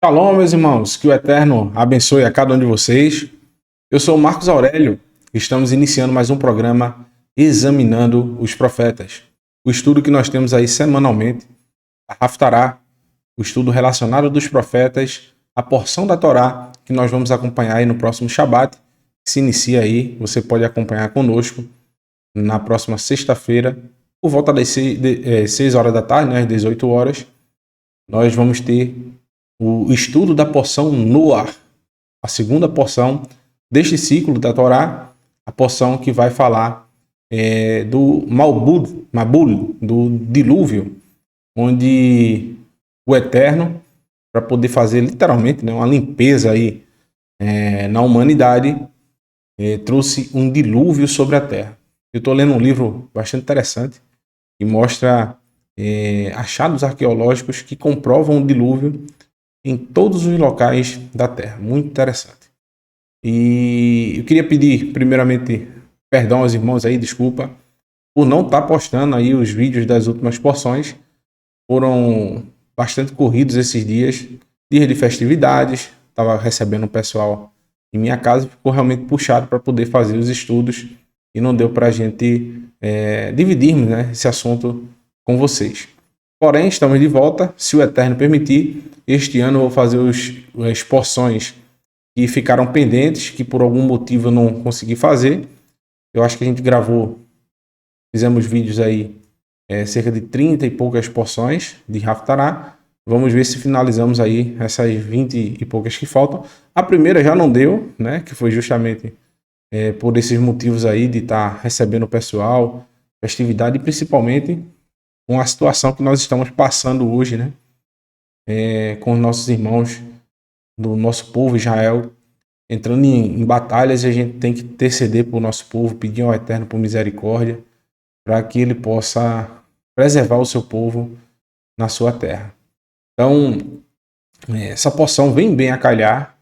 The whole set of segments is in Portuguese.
Shalom, meus irmãos, que o Eterno abençoe a cada um de vocês. Eu sou o Marcos Aurélio e estamos iniciando mais um programa Examinando os Profetas. O estudo que nós temos aí semanalmente, a Haftará, o estudo relacionado dos profetas, a porção da Torá que nós vamos acompanhar aí no próximo Shabat, que se inicia aí, você pode acompanhar conosco na próxima sexta-feira, por volta das 6 horas da tarde, né, às 18 horas, nós vamos ter o estudo da porção Noar, a segunda porção deste ciclo da Torá, a porção que vai falar do Mabul, do dilúvio, onde o Eterno, para poder fazer literalmente, né, uma limpeza aí na humanidade, trouxe um dilúvio sobre a terra. Eu estou lendo um livro bastante interessante que mostra achados arqueológicos que comprovam o dilúvio em todos os locais da Terra. Muito interessante. E eu queria pedir, primeiramente, perdão aos irmãos aí, desculpa, por não estar postando aí os vídeos das últimas porções. Foram bastante corridos esses dias de festividades. Estava recebendo o pessoal em minha casa, ficou realmente puxado para poder fazer os estudos e não deu para a gente dividirmos, né, esse assunto com vocês. Porém, estamos de volta, se o Eterno permitir. Este ano eu vou fazer as porções que ficaram pendentes, que por algum motivo eu não consegui fazer. Eu acho que a gente fizemos vídeos aí, cerca de 30 e poucas porções de Haftará. Vamos ver se finalizamos aí essas 20 e poucas que faltam. A primeira já não deu, né? Que foi justamente por esses motivos aí de estar recebendo o pessoal, festividade e principalmente com a situação que nós estamos passando hoje, né? Com os nossos irmãos do nosso povo Israel entrando em batalhas, e a gente tem que interceder por nosso povo, pedir ao Eterno por misericórdia, para que ele possa preservar o seu povo na sua terra. Então, essa porção vem bem a calhar,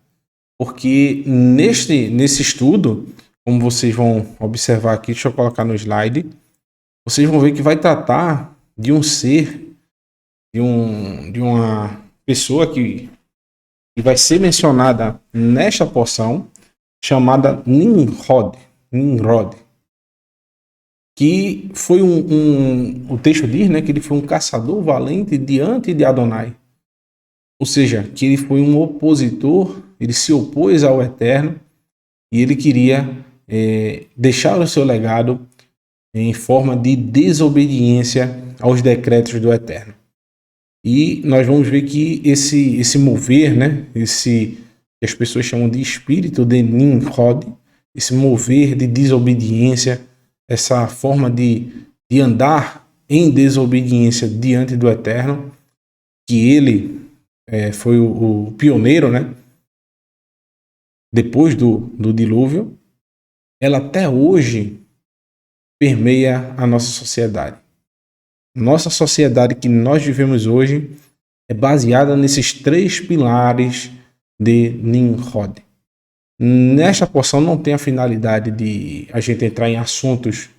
porque nesse estudo, como vocês vão observar aqui, deixa eu colocar no slide, vocês vão ver que vai tratar de um ser, de uma pessoa que vai ser mencionada nesta porção, chamada Nimrod, que foi o texto diz, né, que ele foi um caçador valente diante de Adonai. Ou seja, que ele foi um opositor, ele se opôs ao Eterno e ele queria deixar o seu legado em forma de desobediência aos decretos do Eterno. E nós vamos ver que esse mover, né, que as pessoas chamam de espírito de Nimrod, esse mover de desobediência, essa forma de andar em desobediência diante do Eterno, que ele foi o pioneiro, né, depois do dilúvio, ela até hoje permeia a nossa sociedade. Nossa sociedade que nós vivemos hoje é baseada nesses 3 pilares de Nimrod. Nesta porção não tem a finalidade de a gente entrar em assuntos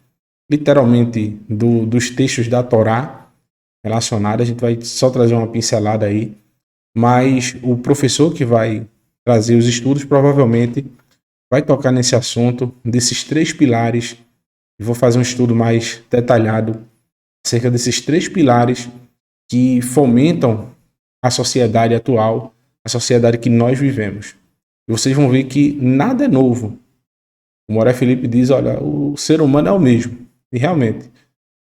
literalmente dos textos da Torá relacionados, a gente vai só trazer uma pincelada aí, mas o professor que vai trazer os estudos provavelmente vai tocar nesse assunto desses 3 pilares e vou fazer um estudo mais detalhado acerca desses 3 pilares que fomentam a sociedade atual, a sociedade que nós vivemos. E vocês vão ver que nada é novo. O Moré Felipe diz, olha, o ser humano é o mesmo. E realmente,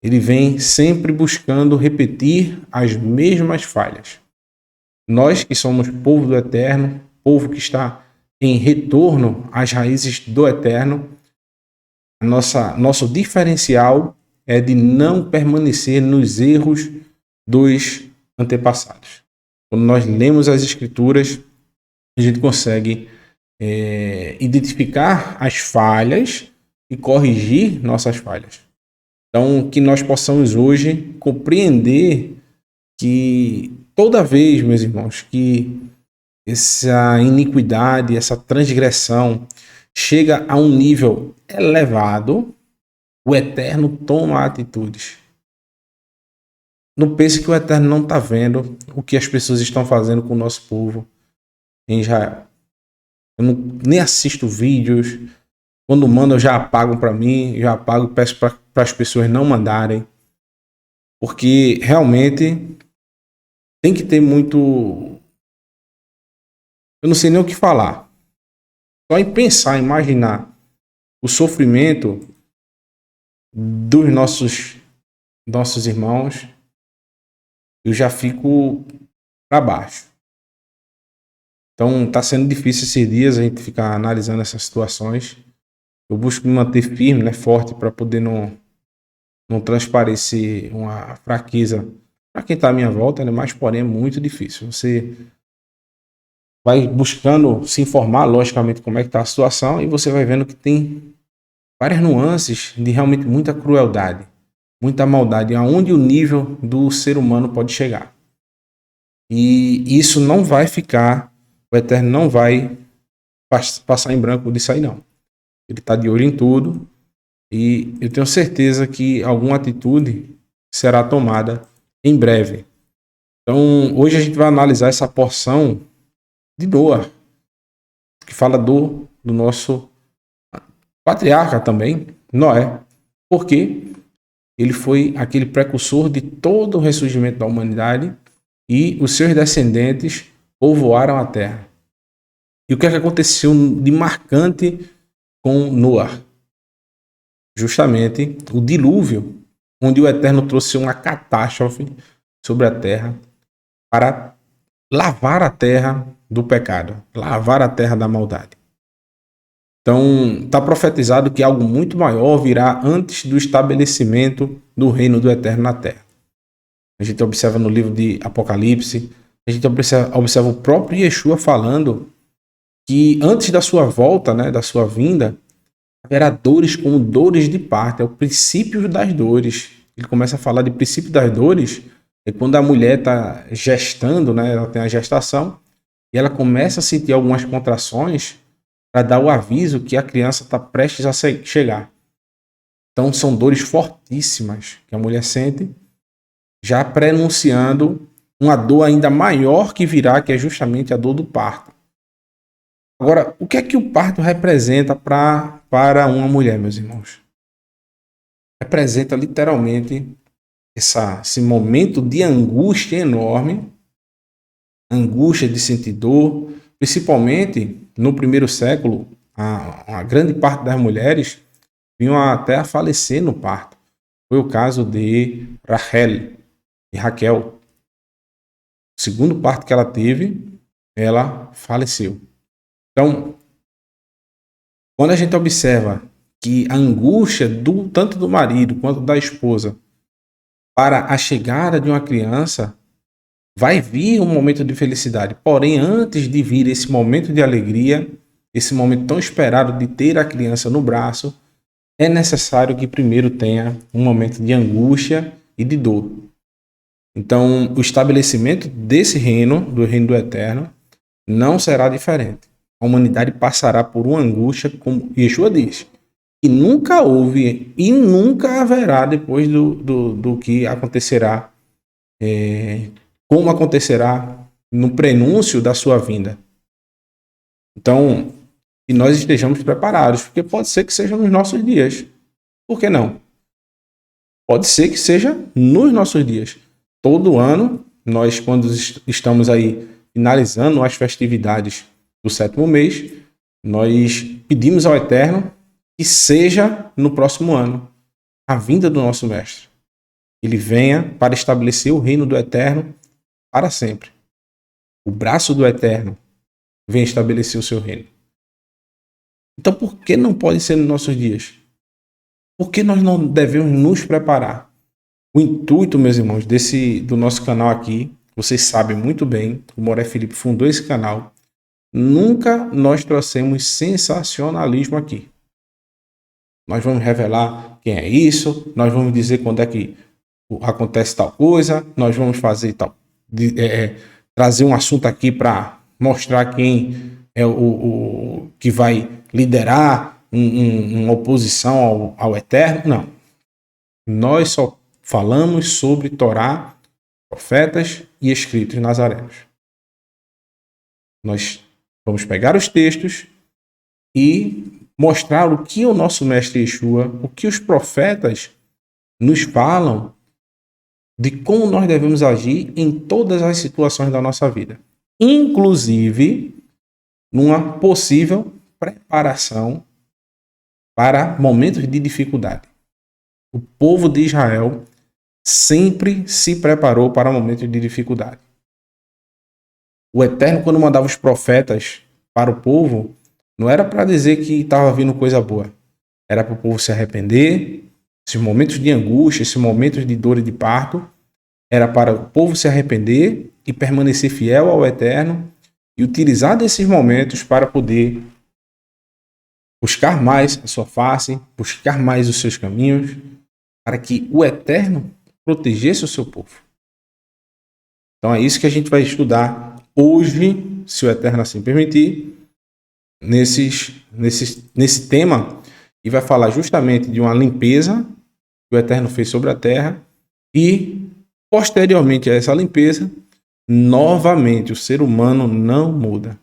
ele vem sempre buscando repetir as mesmas falhas. Nós que somos povo do Eterno, povo que está em retorno às raízes do Eterno, nosso diferencial é de não permanecer nos erros dos antepassados. Quando nós lemos as Escrituras, a gente consegue identificar as falhas e corrigir nossas falhas. Então, que nós possamos hoje compreender que toda vez, meus irmãos, que essa iniquidade, essa transgressão chega a um nível elevado, o Eterno toma atitudes. Não pense que o Eterno não está vendo o que as pessoas estão fazendo com o nosso povo. em Israel. Eu nem assisto vídeos. Quando mandam, já apagam para mim, já apago, peço para as pessoas não mandarem. Porque realmente tem que ter muito... Eu não sei nem o que falar. Só em pensar, imaginar o sofrimento dos nossos irmãos, eu já fico para baixo. Então tá sendo difícil esses dias a gente ficar analisando essas situações. Eu busco me manter firme, né, forte, para poder não transparecer uma fraqueza para quem está à minha volta, né? Mas porém é muito difícil. Você vai buscando se informar, logicamente, como é que está a situação, e você vai vendo que tem várias nuances de realmente muita crueldade, muita maldade, aonde o nível do ser humano pode chegar. E isso não vai ficar, o Eterno não vai passar em branco disso aí, não. Ele está de olho em tudo, e eu tenho certeza que alguma atitude será tomada em breve. Então, hoje a gente vai analisar essa porção de Noa, que fala do nosso patriarca também, Noé. Porque ele foi aquele precursor de todo o ressurgimento da humanidade e os seus descendentes povoaram a terra. E o que é que aconteceu de marcante com Noé? Justamente o dilúvio, onde o Eterno trouxe uma catástrofe sobre a terra para lavar a terra do pecado, lavar a terra da maldade. Então, está profetizado que algo muito maior virá antes do estabelecimento do reino do Eterno na terra. A gente observa no livro de Apocalipse, a gente observa o próprio Yeshua falando que antes da sua volta, né, da sua vinda, haverá dores como dores de parto. É o princípio das dores. Ele começa a falar de princípio das dores, é quando a mulher está gestando, né, ela tem a gestação, e ela começa a sentir algumas contrações para dar o aviso que a criança está prestes a chegar. Então são dores fortíssimas que a mulher sente, já prenunciando uma dor ainda maior que virá, que é justamente a dor do parto. Agora, o que é que o parto representa para uma mulher, meus irmãos? Representa literalmente esse momento de angústia enorme, angústia de sentir dor, principalmente no primeiro século, a grande parte das mulheres vinham até a falecer no parto. Foi o caso de Raquel. O segundo parto que ela teve, ela faleceu. Então, quando a gente observa que a angústia tanto do marido quanto da esposa para a chegada de uma criança, vai vir um momento de felicidade. Porém, antes de vir esse momento de alegria, esse momento tão esperado de ter a criança no braço, é necessário que primeiro tenha um momento de angústia e de dor. Então, o estabelecimento desse reino, do reino do Eterno, não será diferente. A humanidade passará por uma angústia, como Yeshua diz, que nunca houve e nunca haverá depois do que acontecerá, como acontecerá no prenúncio da sua vinda. Então, que nós estejamos preparados, porque pode ser que seja nos nossos dias. Por que não? Pode ser que seja nos nossos dias. Todo ano, nós, quando estamos aí finalizando as festividades do 7º mês, nós pedimos ao Eterno que seja no próximo ano a vinda do nosso Mestre. Ele venha para estabelecer o reino do Eterno para sempre. O braço do Eterno vem estabelecer o seu reino. Então, por que não pode ser nos nossos dias? Por que nós não devemos nos preparar? O intuito, meus irmãos, do nosso canal aqui, vocês sabem muito bem, o Moré Felipe fundou esse canal. Nunca nós trouxemos sensacionalismo aqui. Nós vamos revelar quem é isso, nós vamos dizer quando é que acontece tal coisa, nós vamos fazer tal, trazer um assunto aqui para mostrar quem é o que vai liderar uma oposição ao Eterno. Não. Nós só falamos sobre Torá, profetas e escritos nazarenos. Nós Vamos pegar os textos e mostrar o que o nosso mestre Yeshua, o que os profetas nos falam de como nós devemos agir em todas as situações da nossa vida, inclusive numa possível preparação para momentos de dificuldade. O povo de Israel sempre se preparou para momentos de dificuldade. O Eterno, quando mandava os profetas para o povo, não era para dizer que estava vindo coisa boa. Era para o povo se arrepender. Esses momentos de angústia, esses momentos de dor e de parto, era para o povo se arrepender e permanecer fiel ao Eterno e utilizar desses momentos para poder buscar mais a sua face, buscar mais os seus caminhos, para que o Eterno protegesse o seu povo. Então é isso que a gente vai estudar hoje, se o Eterno assim permitir, nesse tema, e vai falar justamente de uma limpeza que o Eterno fez sobre a terra e, posteriormente a essa limpeza, novamente o ser humano não muda.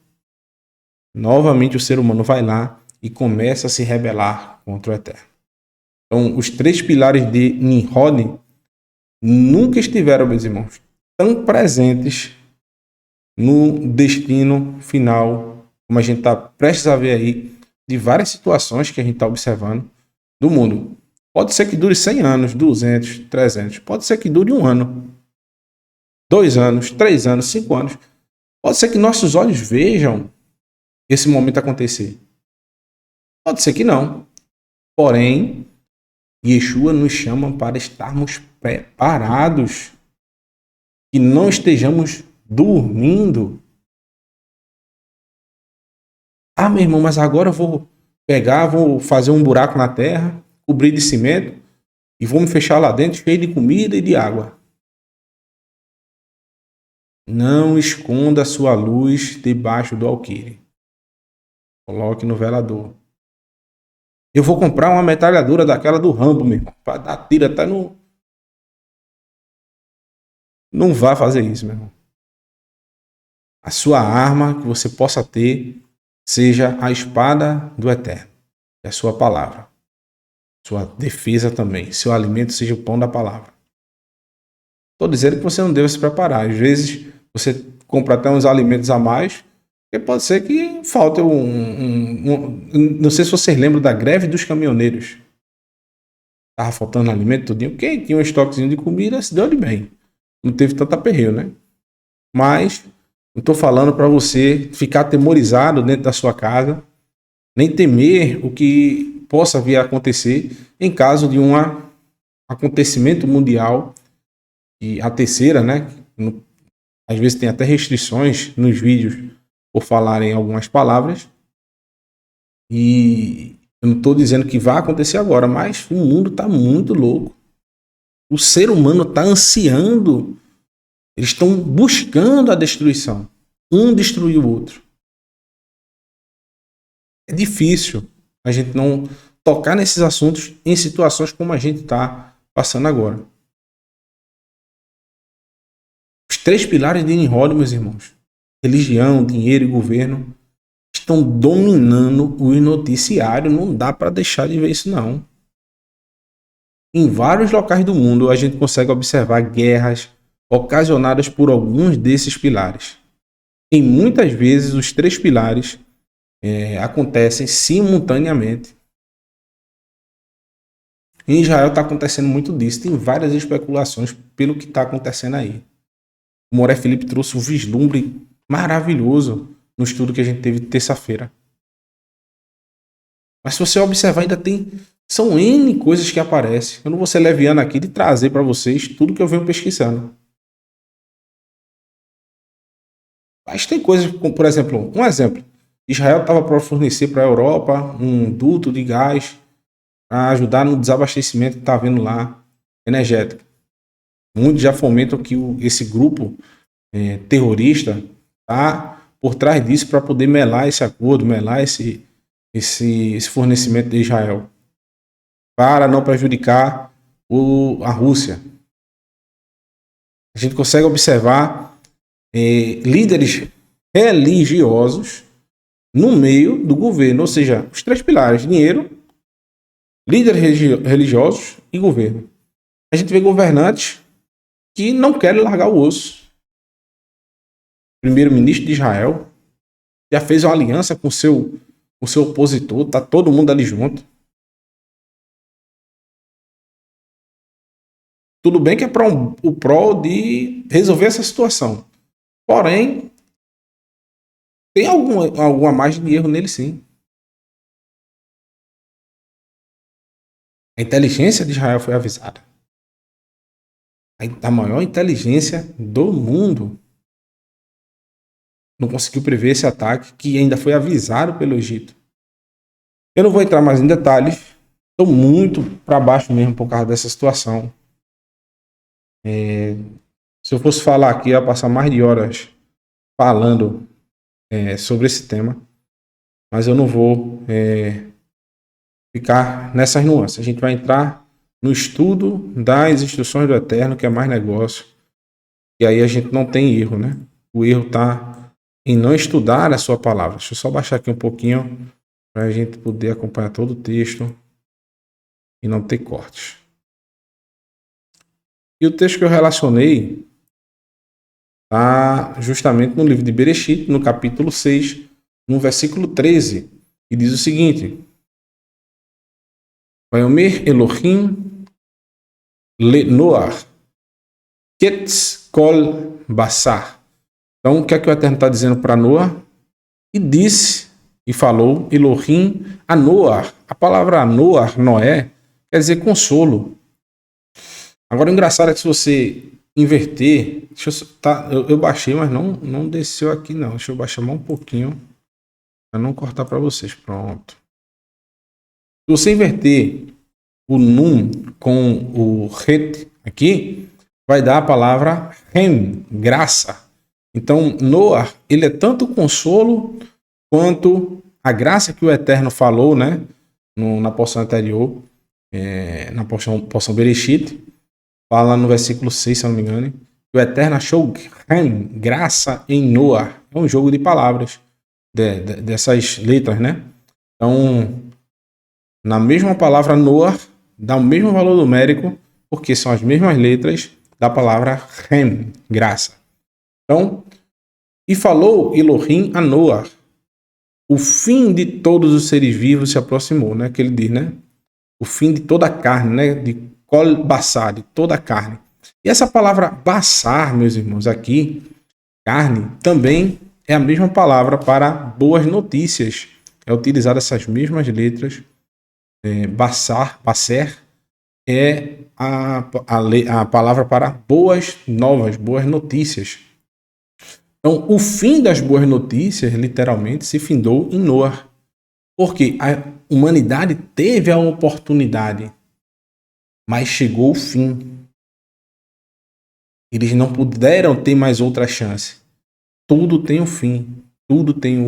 Novamente o ser humano vai lá e começa a se rebelar contra o Eterno. Então, os 3 pilares de Nimrod nunca estiveram, meus irmãos, tão presentes no destino final, como a gente está prestes a ver aí, de várias situações que a gente está observando do mundo. Pode ser que dure 100 anos, 200, 300. Pode ser que dure 1 ano, 2 anos, 3 anos, 5 anos. Pode ser que nossos olhos vejam esse momento acontecer. Pode ser que não. Porém, Yeshua nos chama para estarmos preparados, que não estejamos dormindo. Ah, meu irmão, mas agora eu vou fazer um buraco na terra, cobrir de cimento e vou me fechar lá dentro cheio de comida e de água. Não esconda a sua luz debaixo do alqueire. Coloque no velador. Eu vou comprar uma metralhadora daquela do Rambo, meu irmão, para dar tiro até no... Não vá fazer isso, meu irmão. A sua arma que você possa ter seja a espada do Eterno, é a sua palavra. Sua defesa também. Seu alimento seja o pão da palavra. Estou dizendo que você não deve se preparar. Às vezes você compra até uns alimentos a mais, e pode ser que falte não sei se vocês lembram da greve dos caminhoneiros. Estava faltando alimento tudinho. Quem tinha um estoquezinho de comida se deu de bem. Não teve tanta aperreio, né? Mas não estou falando para você ficar atemorizado dentro da sua casa, nem temer o que possa vir a acontecer em caso de um acontecimento mundial. E a terceira, né? Às vezes tem até restrições nos vídeos por falarem algumas palavras. E eu não estou dizendo que vai acontecer agora, mas o mundo está muito louco. O ser humano está ansiando. Eles estão buscando a destruição. Um destruir o outro. É difícil a gente não tocar nesses assuntos em situações como a gente está passando agora. Os 3 pilares de Nimrod, meus irmãos, religião, dinheiro e governo, estão dominando o noticiário. Não dá para deixar de ver isso, não. Em vários locais do mundo, a gente consegue observar guerras ocasionadas por alguns desses pilares. E muitas vezes os 3 pilares acontecem simultaneamente. Em Israel está acontecendo muito disso. Tem várias especulações pelo que está acontecendo aí. O Moré Felipe trouxe um vislumbre maravilhoso no estudo que a gente teve terça-feira. Mas se você observar, ainda são N coisas que aparecem. Eu não vou ser leviano aqui de trazer para vocês tudo que eu venho pesquisando. Mas tem coisas, como, por exemplo, um exemplo. Israel estava para fornecer para a Europa um duto de gás para ajudar no desabastecimento que está havendo lá, energético. Muitos já fomentam que esse grupo terrorista está por trás disso para poder melar esse acordo, melar esse fornecimento de Israel, para não prejudicar a Rússia. A gente consegue observar líderes religiosos no meio do governo, ou seja, os 3 pilares: dinheiro, líderes religiosos e governo. A gente vê governantes que não querem largar o osso. O primeiro-ministro de Israel já fez uma aliança com o seu opositor, tá todo mundo ali junto. Tudo bem que é para o prol de resolver essa situação. Porém, tem alguma margem de erro nele, sim. A inteligência de Israel foi avisada. A maior inteligência do mundo não conseguiu prever esse ataque, que ainda foi avisado pelo Egito. Eu não vou entrar mais em detalhes. Estou muito para baixo mesmo por causa dessa situação. Se eu fosse falar aqui, eu ia passar mais de horas falando sobre esse tema. Mas eu não vou ficar nessas nuances. A gente vai entrar no estudo das instruções do Eterno, que é mais negócio. E aí a gente não tem erro, né? O erro está em não estudar a sua palavra. Deixa eu só baixar aqui um pouquinho para a gente poder acompanhar todo o texto e não ter cortes. E o texto que eu relacionei está justamente no livro de Bereshit, no capítulo 6, no versículo 13, e diz o seguinte: Vayomer Elohim le Noach ketz kol basar. Então, o que é que o Eterno está dizendo para Noah? E disse, e falou, Elohim a Noah. A palavra Noah, Noé, quer dizer consolo. Agora, o engraçado é que se você inverter... eu baixei, mas não desceu aqui, não. Deixa eu baixar mais um pouquinho, para não cortar para vocês. Pronto. Se você inverter o Nun com o Het aqui, vai dar a palavra Hem, graça. Então, Noah, ele é tanto consolo quanto a graça que o Eterno falou, né, na porção anterior, na porção Bereshit, fala no versículo 6, se eu não me engano, que o Eterno achou graça em Noah. É um jogo de palavras dessas letras, né? Então, na mesma palavra Noah, dá o mesmo valor numérico, porque são as mesmas letras da palavra graça. Então, e falou Elohim a Noah, o fim de todos os seres vivos se aproximou, né? Que ele diz, né? O fim de toda a carne, né? De kol basar, de toda a carne. E essa palavra basar, meus irmãos, aqui, carne, também é a mesma palavra para boas notícias. É utilizada essas mesmas letras. Baser é a palavra para boas novas, boas notícias. Então, o fim das boas notícias, literalmente, se findou em Noah. Porque a humanidade teve a oportunidade, mas chegou o fim. Eles não puderam ter mais outra chance. Tudo tem um fim. Tudo tem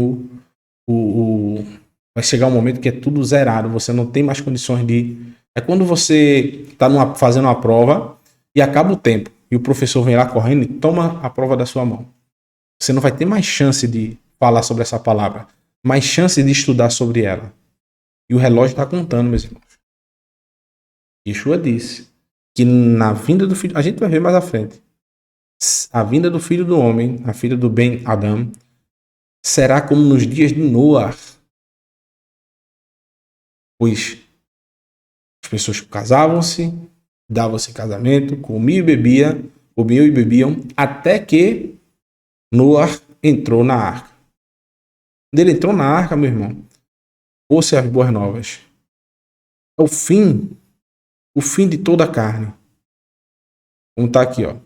vai chegar um momento que é tudo zerado. Você não tem mais condições de... É quando você está fazendo uma prova e acaba o tempo. E o professor vem lá correndo e toma a prova da sua mão. Você não vai ter mais chance de falar sobre essa palavra. Mais chance de estudar sobre ela. E o relógio está contando, meus irmãos. Yeshua disse que na vinda do filho... A gente vai ver mais à frente. A vinda do filho do homem, a filha do Ben Adam, será como nos dias de Noah. Pois as pessoas casavam-se, davam-se casamento, comiam e bebiam, até que Noah entrou na arca. Quando ele entrou na arca, meu irmão, ouça as boas novas. É o fim de toda a carne. Como está aqui, ó.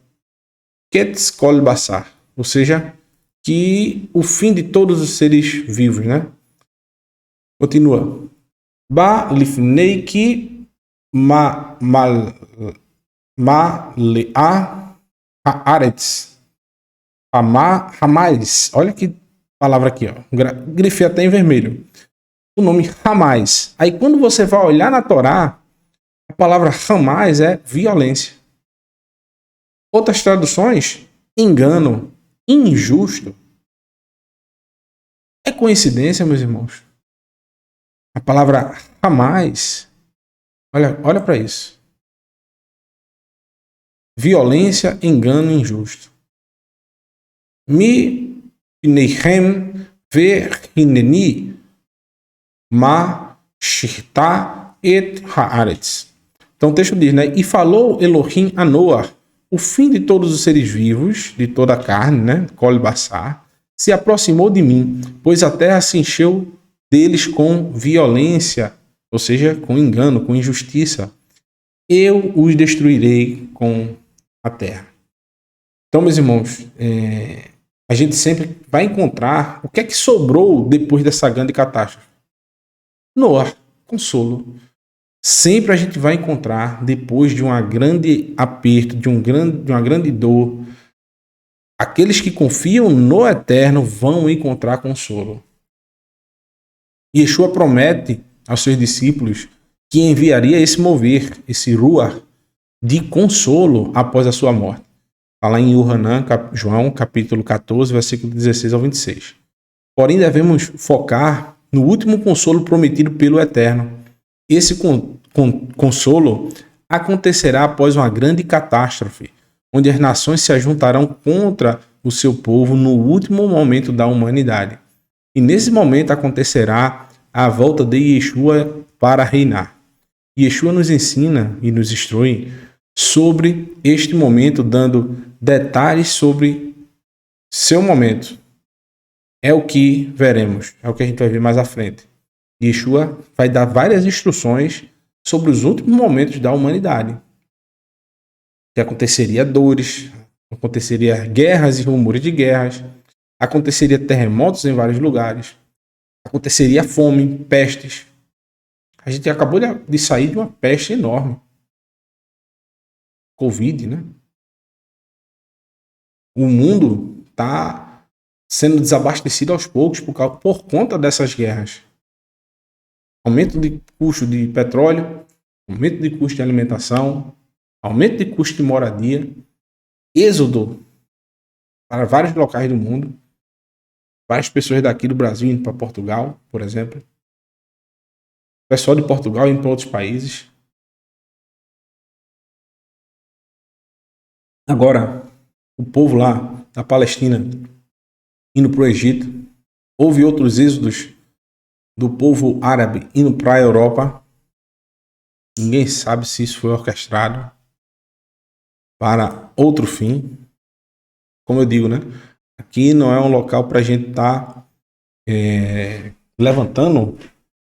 Ketz kol basar, ou seja, que o fim de todos os seres vivos, né? Continua. Ba lifneiki ma lea haaretz Ramais. Olha que palavra aqui, ó. Grifei até em vermelho. O nome Ramais. Aí quando você vai olhar na Torá, a palavra Ramais é violência. Outras traduções, engano, injusto. É coincidência, meus irmãos? A palavra jamais, olha para isso. Violência, engano injusto. Mi pneichem ve'hineni ma shirta et haaretz. Então o texto diz, né? E falou Elohim a Noah, o fim de todos os seres vivos, de toda a carne, né? Kol basar, se aproximou de mim, pois a terra se encheu deles com violência, ou seja, com engano, com injustiça. Eu os destruirei com a terra. Então, meus irmãos, a gente sempre vai encontrar o que é que sobrou depois dessa grande catástrofe. Noah, consolo. Sempre a gente vai encontrar, depois de um grande aperto, de uma grande dor, aqueles que confiam no Eterno vão encontrar consolo. Yeshua promete aos seus discípulos que enviaria esse mover, esse ruach, de consolo após a sua morte. Está lá em João, capítulo 14, versículo 16 ao 26. Porém, devemos focar no último consolo prometido pelo Eterno. Esse consolo acontecerá após uma grande catástrofe, onde as nações se ajuntarão contra o seu povo no último momento da humanidade. E nesse momento acontecerá a volta de Yeshua para reinar. Yeshua nos ensina e nos instrui sobre este momento, dando detalhes sobre seu momento. É o que veremos, é o que a gente vai ver mais à frente. Yeshua vai dar várias instruções sobre os últimos momentos da humanidade. Que aconteceria dores, aconteceria guerras e rumores de guerras, aconteceria terremotos em vários lugares, aconteceria fome, pestes. A gente acabou de sair de uma peste enorme. Covid, né? O mundo está sendo desabastecido aos poucos por conta dessas guerras. Aumento de custo de petróleo, aumento de custo de alimentação, aumento de custo de moradia, êxodo para vários locais do mundo, várias pessoas daqui do Brasil indo para Portugal, por exemplo, pessoal de Portugal indo para outros países. Agora, o povo lá da Palestina indo para o Egito, houve outros êxodos do povo árabe indo para a Europa. Ninguém sabe se isso foi orquestrado para outro fim. Como eu digo, né? Aqui não é um local para a gente estar levantando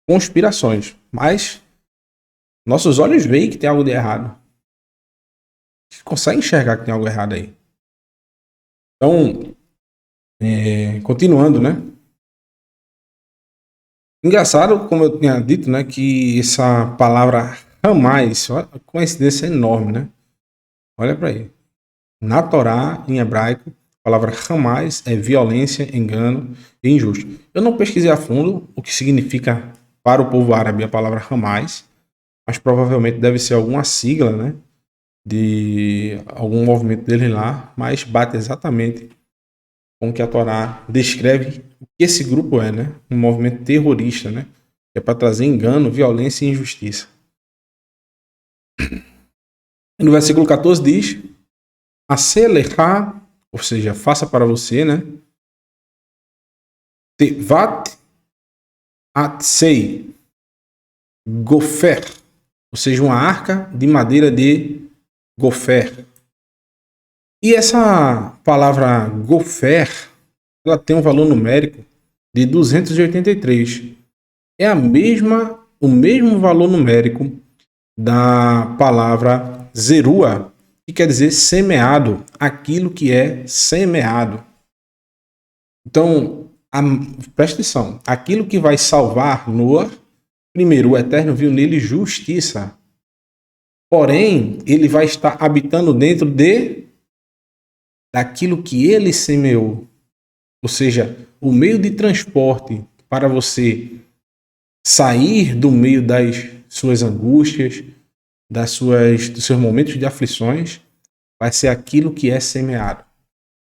conspirações, mas nossos olhos veem que tem algo de errado. A gente consegue enxergar que tem algo errado aí. Então, continuando, né? Engraçado, como eu tinha dito, né, que essa palavra jamais, a coincidência é enorme, né? Olha para aí. Na Torá, em hebraico, a palavra jamais é violência, engano e injusto. Eu não pesquisei a fundo o que significa para o povo árabe a palavra jamais, mas provavelmente deve ser alguma sigla, né, de algum movimento dele lá, mas bate exatamente com o que a Torá descreve o que esse grupo é, né? Um movimento terrorista, né? É para trazer engano, violência e injustiça. E no versículo 14 diz: Aselecha, ou seja, faça para você, né? Tevat atsei gofer, ou seja, uma arca de madeira de gofer. E essa palavra gofer, ela tem um valor numérico de 283. É o mesmo valor numérico da palavra zerua, que quer dizer semeado, aquilo que é semeado. Então, presta atenção, aquilo que vai salvar Noah, primeiro, o Eterno viu nele justiça. Porém, ele vai estar habitando dentro daquilo que ele semeou. Ou seja, o meio de transporte para você sair do meio das suas angústias, dos seus momentos de aflições, vai ser aquilo que é semeado.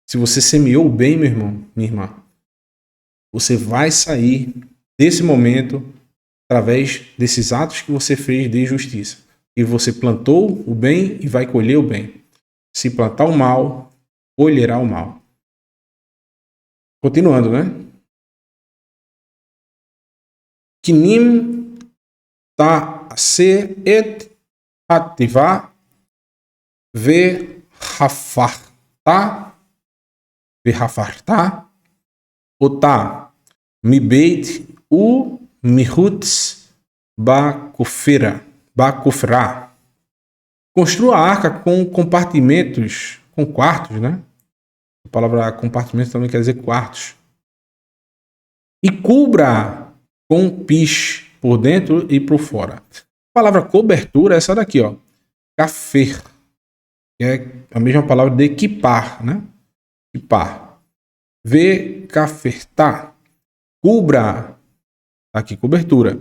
Se você semeou bem, meu irmão, minha irmã, Você vai sair desse momento através desses atos que você fez de justiça. E você plantou o bem e vai colher o bem. Se plantar o mal, colherá o mal. Continuando, né? Kinim ta'ase et ativa vehafarta ota mibeit u mihuts bakufra. Construa a arca com compartimentos, com quartos, né? A palavra compartimento também quer dizer quartos. E cubra com piche por dentro e por fora. A palavra cobertura é essa daqui, ó. Cafer. Que é a mesma palavra de equipar, né? Equipar. Cafertar. Cubra. Aqui, cobertura.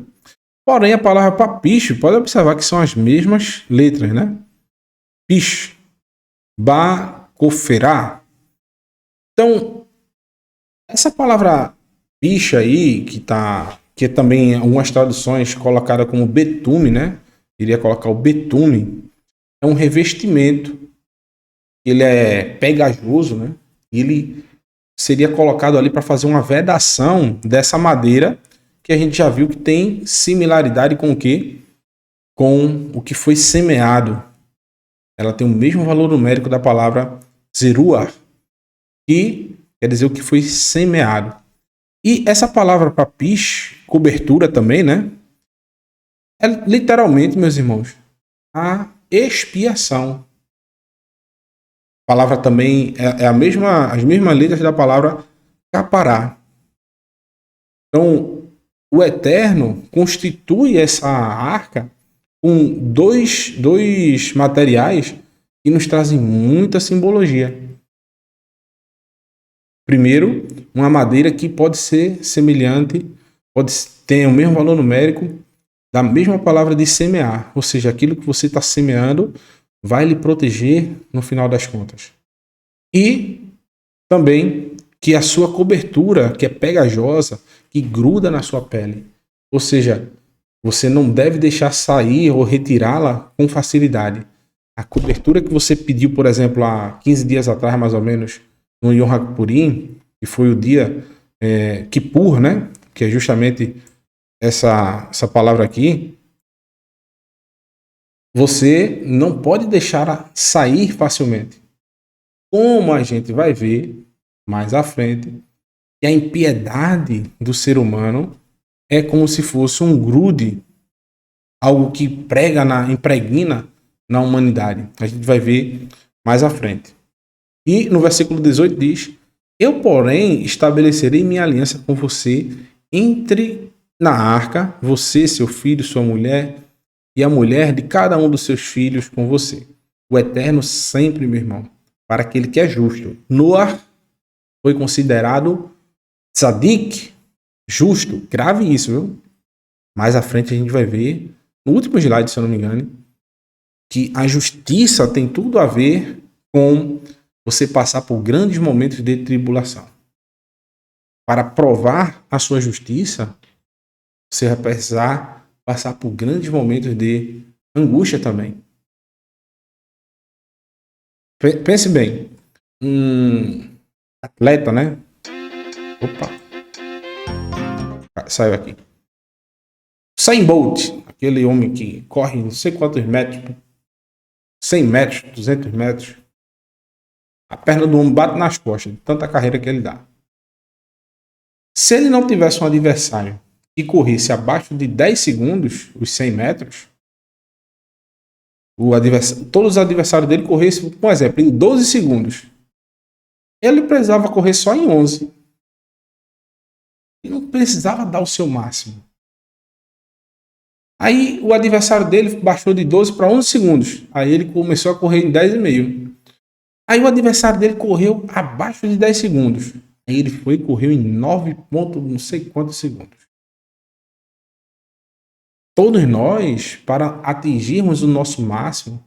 Porém, a palavra para piche, pode observar que são as mesmas letras, né? Piche. Bacoferá. Então, essa palavra piche aí, que é também em algumas traduções colocada como betume, né? Iria colocar o betume, é um revestimento. Ele é pegajoso, né? E ele seria colocado ali para fazer uma vedação dessa madeira que a gente já viu que tem similaridade com o quê? Com o que foi semeado. Ela tem o mesmo valor numérico da palavra zeruah, que quer dizer o que foi semeado. E essa palavra para piche, cobertura também, né? É literalmente, meus irmãos, a expiação. A palavra também é as mesmas letras da palavra capará. Então, o Eterno constitui essa arca com dois materiais que nos trazem muita simbologia. Primeiro, uma madeira que pode ser semelhante, pode ter o mesmo valor numérico da mesma palavra de semear. Ou seja, aquilo que você está semeando vai lhe proteger no final das contas. E também que a sua cobertura, que é pegajosa, que gruda na sua pele. Ou seja, você não deve deixar sair ou retirá-la com facilidade. A cobertura que você pediu, por exemplo, há 15 dias atrás, mais ou menos, no Yom HaKippurim, que foi o dia Kippur, né? Que é justamente essa palavra aqui. Você não pode deixar sair facilmente. Como a gente vai ver mais à frente, que a impiedade do ser humano é como se fosse um grude, algo que impregna na humanidade. A gente vai ver mais à frente. E no versículo 18 diz: eu, porém, estabelecerei minha aliança com você, entre na arca, você, seu filho, sua mulher, e a mulher de cada um dos seus filhos com você. O Eterno sempre, meu irmão, para aquele que é justo. Noah foi considerado tzadik, justo. Grave isso, viu? Mais à frente a gente vai ver, no último slide, se eu não me engano, que a justiça tem tudo a ver com você passar por grandes momentos de tribulação. Para provar a sua justiça, você vai precisar passar por grandes momentos de angústia também. Pense bem, um atleta, né? Opa! Saiu aqui. Usain Bolt, aquele homem que corre não sei quantos metros, 100 metros, 200 metros. A perna do homem bate nas costas, de tanta carreira que ele dá. Se ele não tivesse um adversário que corresse abaixo de 10 segundos, os 100 metros, todos os adversários dele corressem, por exemplo, em 12 segundos. Ele precisava correr só em 11. Ele não precisava dar o seu máximo. Aí o adversário dele baixou de 12 para 11 segundos. Aí ele começou a correr em 10,5. Aí o adversário dele correu abaixo de 10 segundos. Aí ele foi e correu em 9 pontos, não sei quantos segundos. Todos nós, para atingirmos o nosso máximo,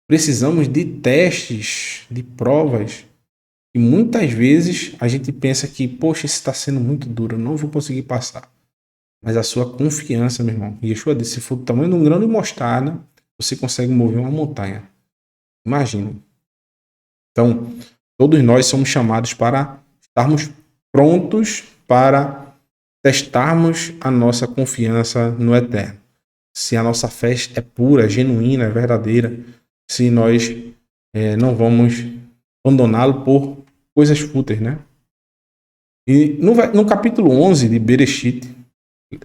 precisamos de testes, de provas, E muitas vezes a gente pensa que, poxa, isso está sendo muito duro, eu não vou conseguir passar. Mas a sua confiança, meu irmão, Yeshua disse, se for do tamanho de um grão de mostarda, você consegue mover uma montanha. Imagina. Então, todos nós somos chamados para estarmos prontos para testarmos a nossa confiança no Eterno. Se a nossa fé é pura, genuína, verdadeira, se nós não vamos abandoná-lo por coisas fúteis, né? E no capítulo 11 de Bereshit,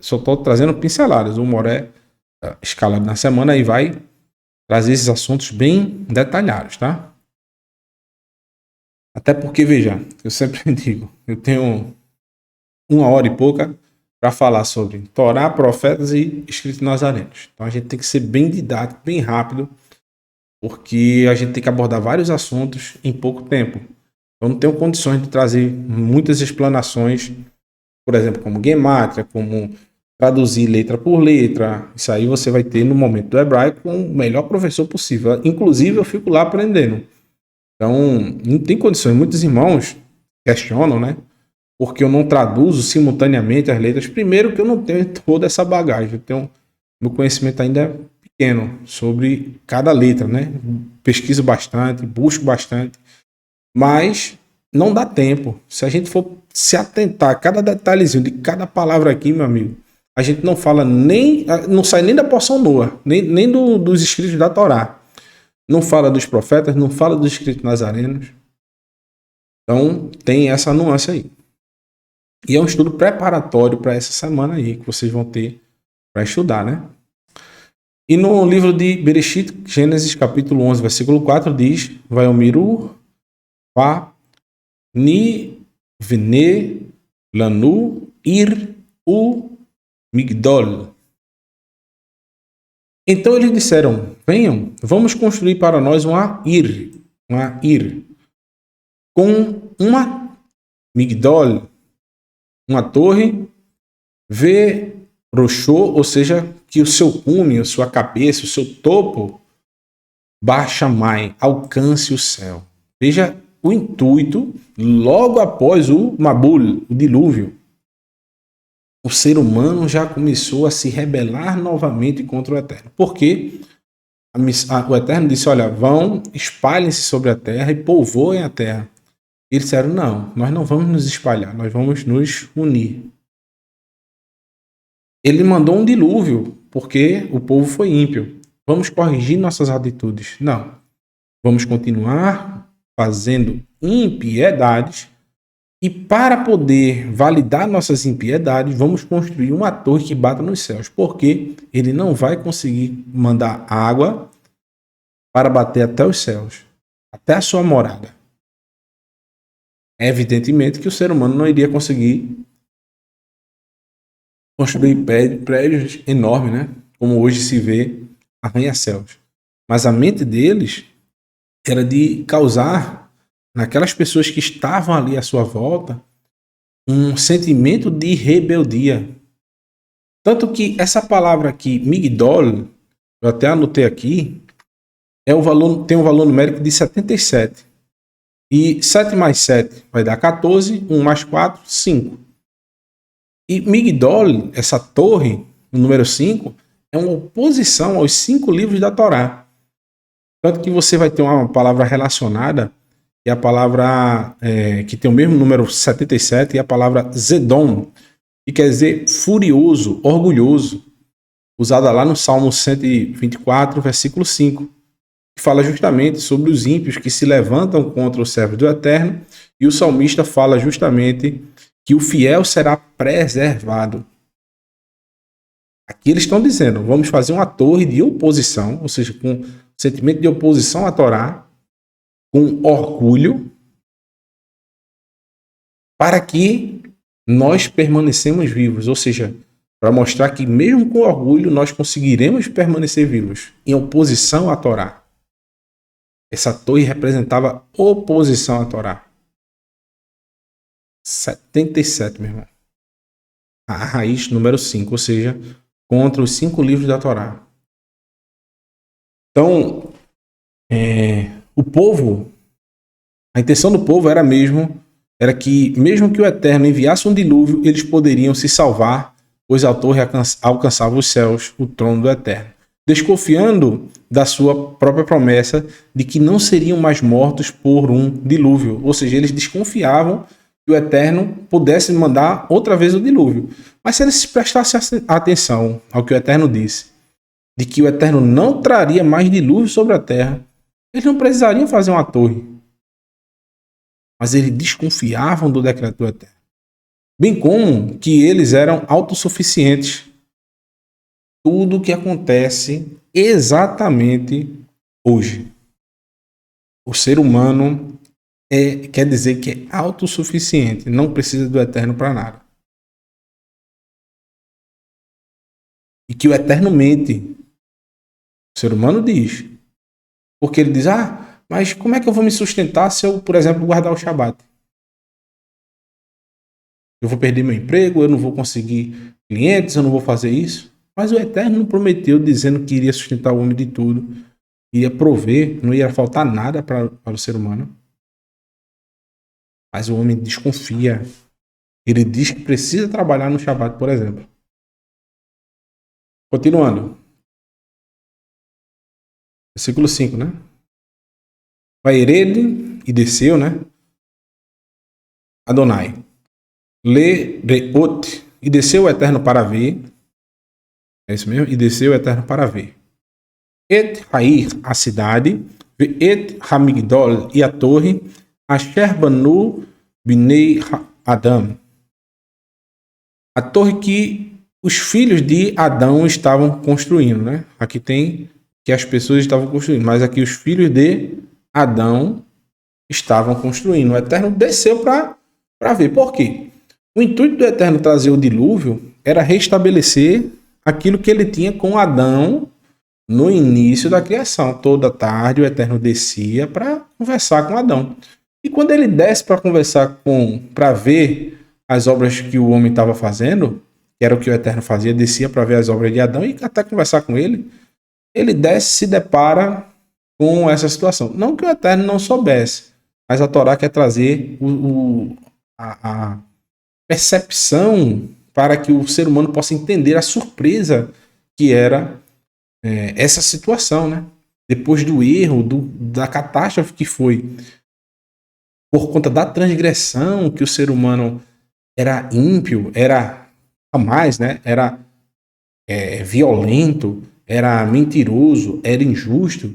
só estou trazendo pinceladas, o Moré, escalado na semana, aí vai trazer esses assuntos bem detalhados, tá? Até porque, veja, eu sempre digo, eu tenho 1 hora e pouca para falar sobre Torá, profetas e escritos nazarenos. Então a gente tem que ser bem didático, bem rápido, porque a gente tem que abordar vários assuntos em pouco tempo. Eu não tenho condições de trazer muitas explanações, por exemplo, como gemátria, como traduzir letra por letra. Isso aí você vai ter no momento do hebraico com o melhor professor possível. Inclusive eu fico lá aprendendo. Então não tem condições. Muitos irmãos questionam, né? Porque eu não traduzo simultaneamente as letras. Primeiro que eu não tenho toda essa bagagem. Meu conhecimento ainda é pequeno sobre cada letra, né? Pesquiso bastante, busco bastante, mas não dá tempo. Se a gente for se atentar a cada detalhezinho de cada palavra aqui, meu amigo, a gente não fala não sai nem da porção Noa, nem dos escritos da Torá. Não fala dos profetas, não fala dos escritos nazarenos. Então tem essa nuance aí. E é um estudo preparatório para essa semana aí que vocês vão ter para estudar, né? E no livro de Bereshit, Gênesis capítulo 11, versículo 4, diz: Vaiomiru va ni vene lanu ir u migdol. Então eles disseram: venham, vamos construir para nós uma ir, com uma migdol, uma torre, rochô, ou seja, que o seu cume, a sua cabeça, o seu topo, baixa mais, alcance o céu. Veja o intuito, logo após o Mabul, o dilúvio. O ser humano já começou a se rebelar novamente contra o Eterno. Por quê? O Eterno disse, olha, vão, espalhem-se sobre a terra e povoem a terra. E eles disseram, não, nós não vamos nos espalhar, nós vamos nos unir. Ele mandou um dilúvio, porque o povo foi ímpio. Vamos corrigir nossas atitudes. Não. Vamos continuar fazendo impiedades e para poder validar nossas impiedades, vamos construir uma torre que bata nos céus, porque ele não vai conseguir mandar água para bater até os céus, até a sua morada. Evidentemente que o ser humano não iria conseguir construir prédios enormes, né? Como hoje se vê arranha-céus. Mas a mente deles era de causar naquelas pessoas que estavam ali à sua volta um sentimento de rebeldia. Tanto que essa palavra aqui, migdol, eu até anotei aqui, tem um valor numérico de 77. E 7 mais 7 vai dar 14, 1 mais 4, 5. E Migdol, essa torre, o número 5, é uma oposição aos 5 livros da Torá. Tanto que você vai ter uma palavra relacionada, e a palavra que tem o mesmo número 77, e a palavra Zedom, que quer dizer furioso, orgulhoso, usada lá no Salmo 124, versículo 5, que fala justamente sobre os ímpios que se levantam contra o servo do Eterno, e o salmista fala justamente que o fiel será preservado. Aqui eles estão dizendo, vamos fazer uma torre de oposição, ou seja, com sentimento de oposição à Torá, com orgulho, para que nós permanecemos vivos, ou seja, para mostrar que mesmo com orgulho nós conseguiremos permanecer vivos, em oposição à Torá. Essa torre representava oposição à Torá. 77, meu irmão. A raiz número 5, ou seja, contra os 5 livros da Torá. Então, o povo A intenção do povo era que, mesmo que o Eterno enviasse um dilúvio, eles poderiam se salvar, pois a torre alcançava os céus, o trono do Eterno, desconfiando da sua própria promessa de que não seriam mais mortos por um dilúvio. Ou seja, eles desconfiavam que o Eterno pudesse mandar outra vez o dilúvio. Mas se eles prestassem atenção ao que o Eterno disse, de que o Eterno não traria mais dilúvio sobre a terra, eles não precisariam fazer uma torre. Mas eles desconfiavam do decreto do Eterno. Bem como que eles eram autossuficientes. Tudo o que acontece exatamente hoje. O ser humano quer dizer que é autossuficiente, não precisa do Eterno para nada. E que o Eterno mente. O ser humano diz. Porque ele diz, mas como é que eu vou me sustentar se eu, por exemplo, guardar o Shabat? Eu vou perder meu emprego, eu não vou conseguir clientes, eu não vou fazer isso. Mas o Eterno não prometeu dizendo que iria sustentar o homem de tudo, iria prover, não ia faltar nada para o ser humano. Mas o homem desconfia. Ele diz que precisa trabalhar no Shabat, por exemplo. Continuando. Versículo 5, né? Vai ele e desceu, né? Adonai. Le reot e desceu o Eterno para ver. É isso mesmo? E desceu o Eterno para ver. Et Hair, a cidade. Et Hamigdol e a torre. Asher Banu Binei Adam. A torre que os filhos de Adão estavam construindo, né? Aqui tem que as pessoas estavam construindo, mas aqui os filhos de Adão estavam construindo. O Eterno desceu para ver. Por quê? O intuito do Eterno trazer o dilúvio era restabelecer aquilo que ele tinha com Adão no início da criação. Toda tarde o Eterno descia para conversar com Adão. E quando ele desce para conversar para ver as obras que o homem estava fazendo, que era o que o Eterno fazia, descia para ver as obras de Adão e até conversar com ele, ele desce e se depara com essa situação. Não que o Eterno não soubesse, mas a Torá quer trazer a percepção para que o ser humano possa entender a surpresa que era essa situação, né? Depois do erro, da catástrofe que foi, por conta da transgressão que o ser humano era ímpio, era jamais, né? Era violento, era mentiroso, era injusto.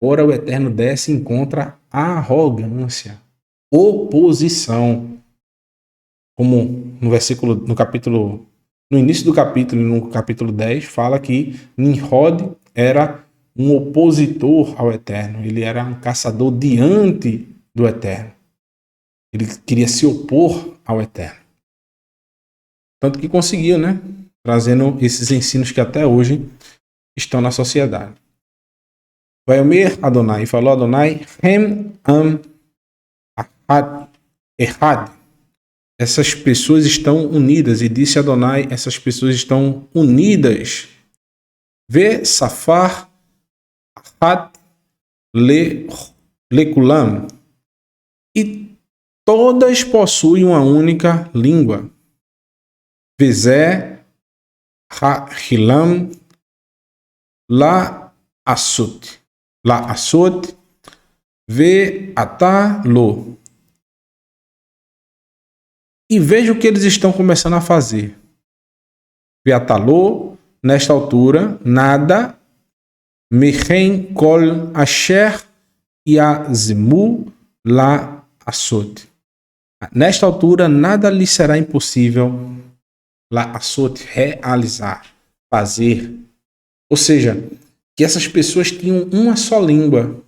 Ora, o Eterno desce e encontra arrogância, oposição. Como no início do capítulo, no capítulo 10, fala que Nimrod era um opositor ao Eterno. Ele era um caçador diante do Eterno. Ele queria se opor ao Eterno. Tanto que conseguiu, né? Trazendo esses ensinos que até hoje estão na sociedade. Vai Omer Adonai, falou Adonai, Hem Am Ehad. Essas pessoas estão unidas. E disse Adonai, essas pessoas estão unidas. Ve Safar Hat Lekulam. E todas possuem uma única língua. Vezé Ha-Hilam La Asut. La Asut Ve Atalo. E veja o que eles estão começando a fazer. Ve Atalo, nesta altura, nada Mechen Kol Asher Yazmu La Asut. Nesta altura, nada lhe será impossível La Asut, realizar, fazer. Ou seja, que essas pessoas tinham uma só língua.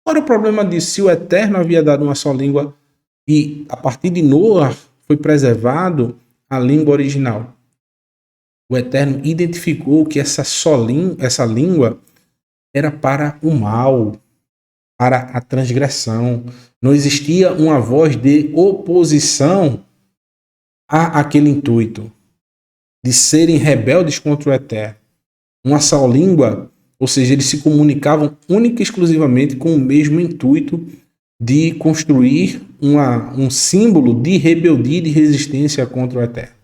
Ora, o problema disso, se o Eterno havia dado uma só língua e a partir de Noa foi preservado a língua original. O Eterno identificou que essa língua era para o mal, para a transgressão. Não existia uma voz de oposição a aquele intuito de serem rebeldes contra o Eterno. Uma só língua, ou seja, eles se comunicavam única e exclusivamente com o mesmo intuito de construir um símbolo de rebeldia e de resistência contra o Eterno.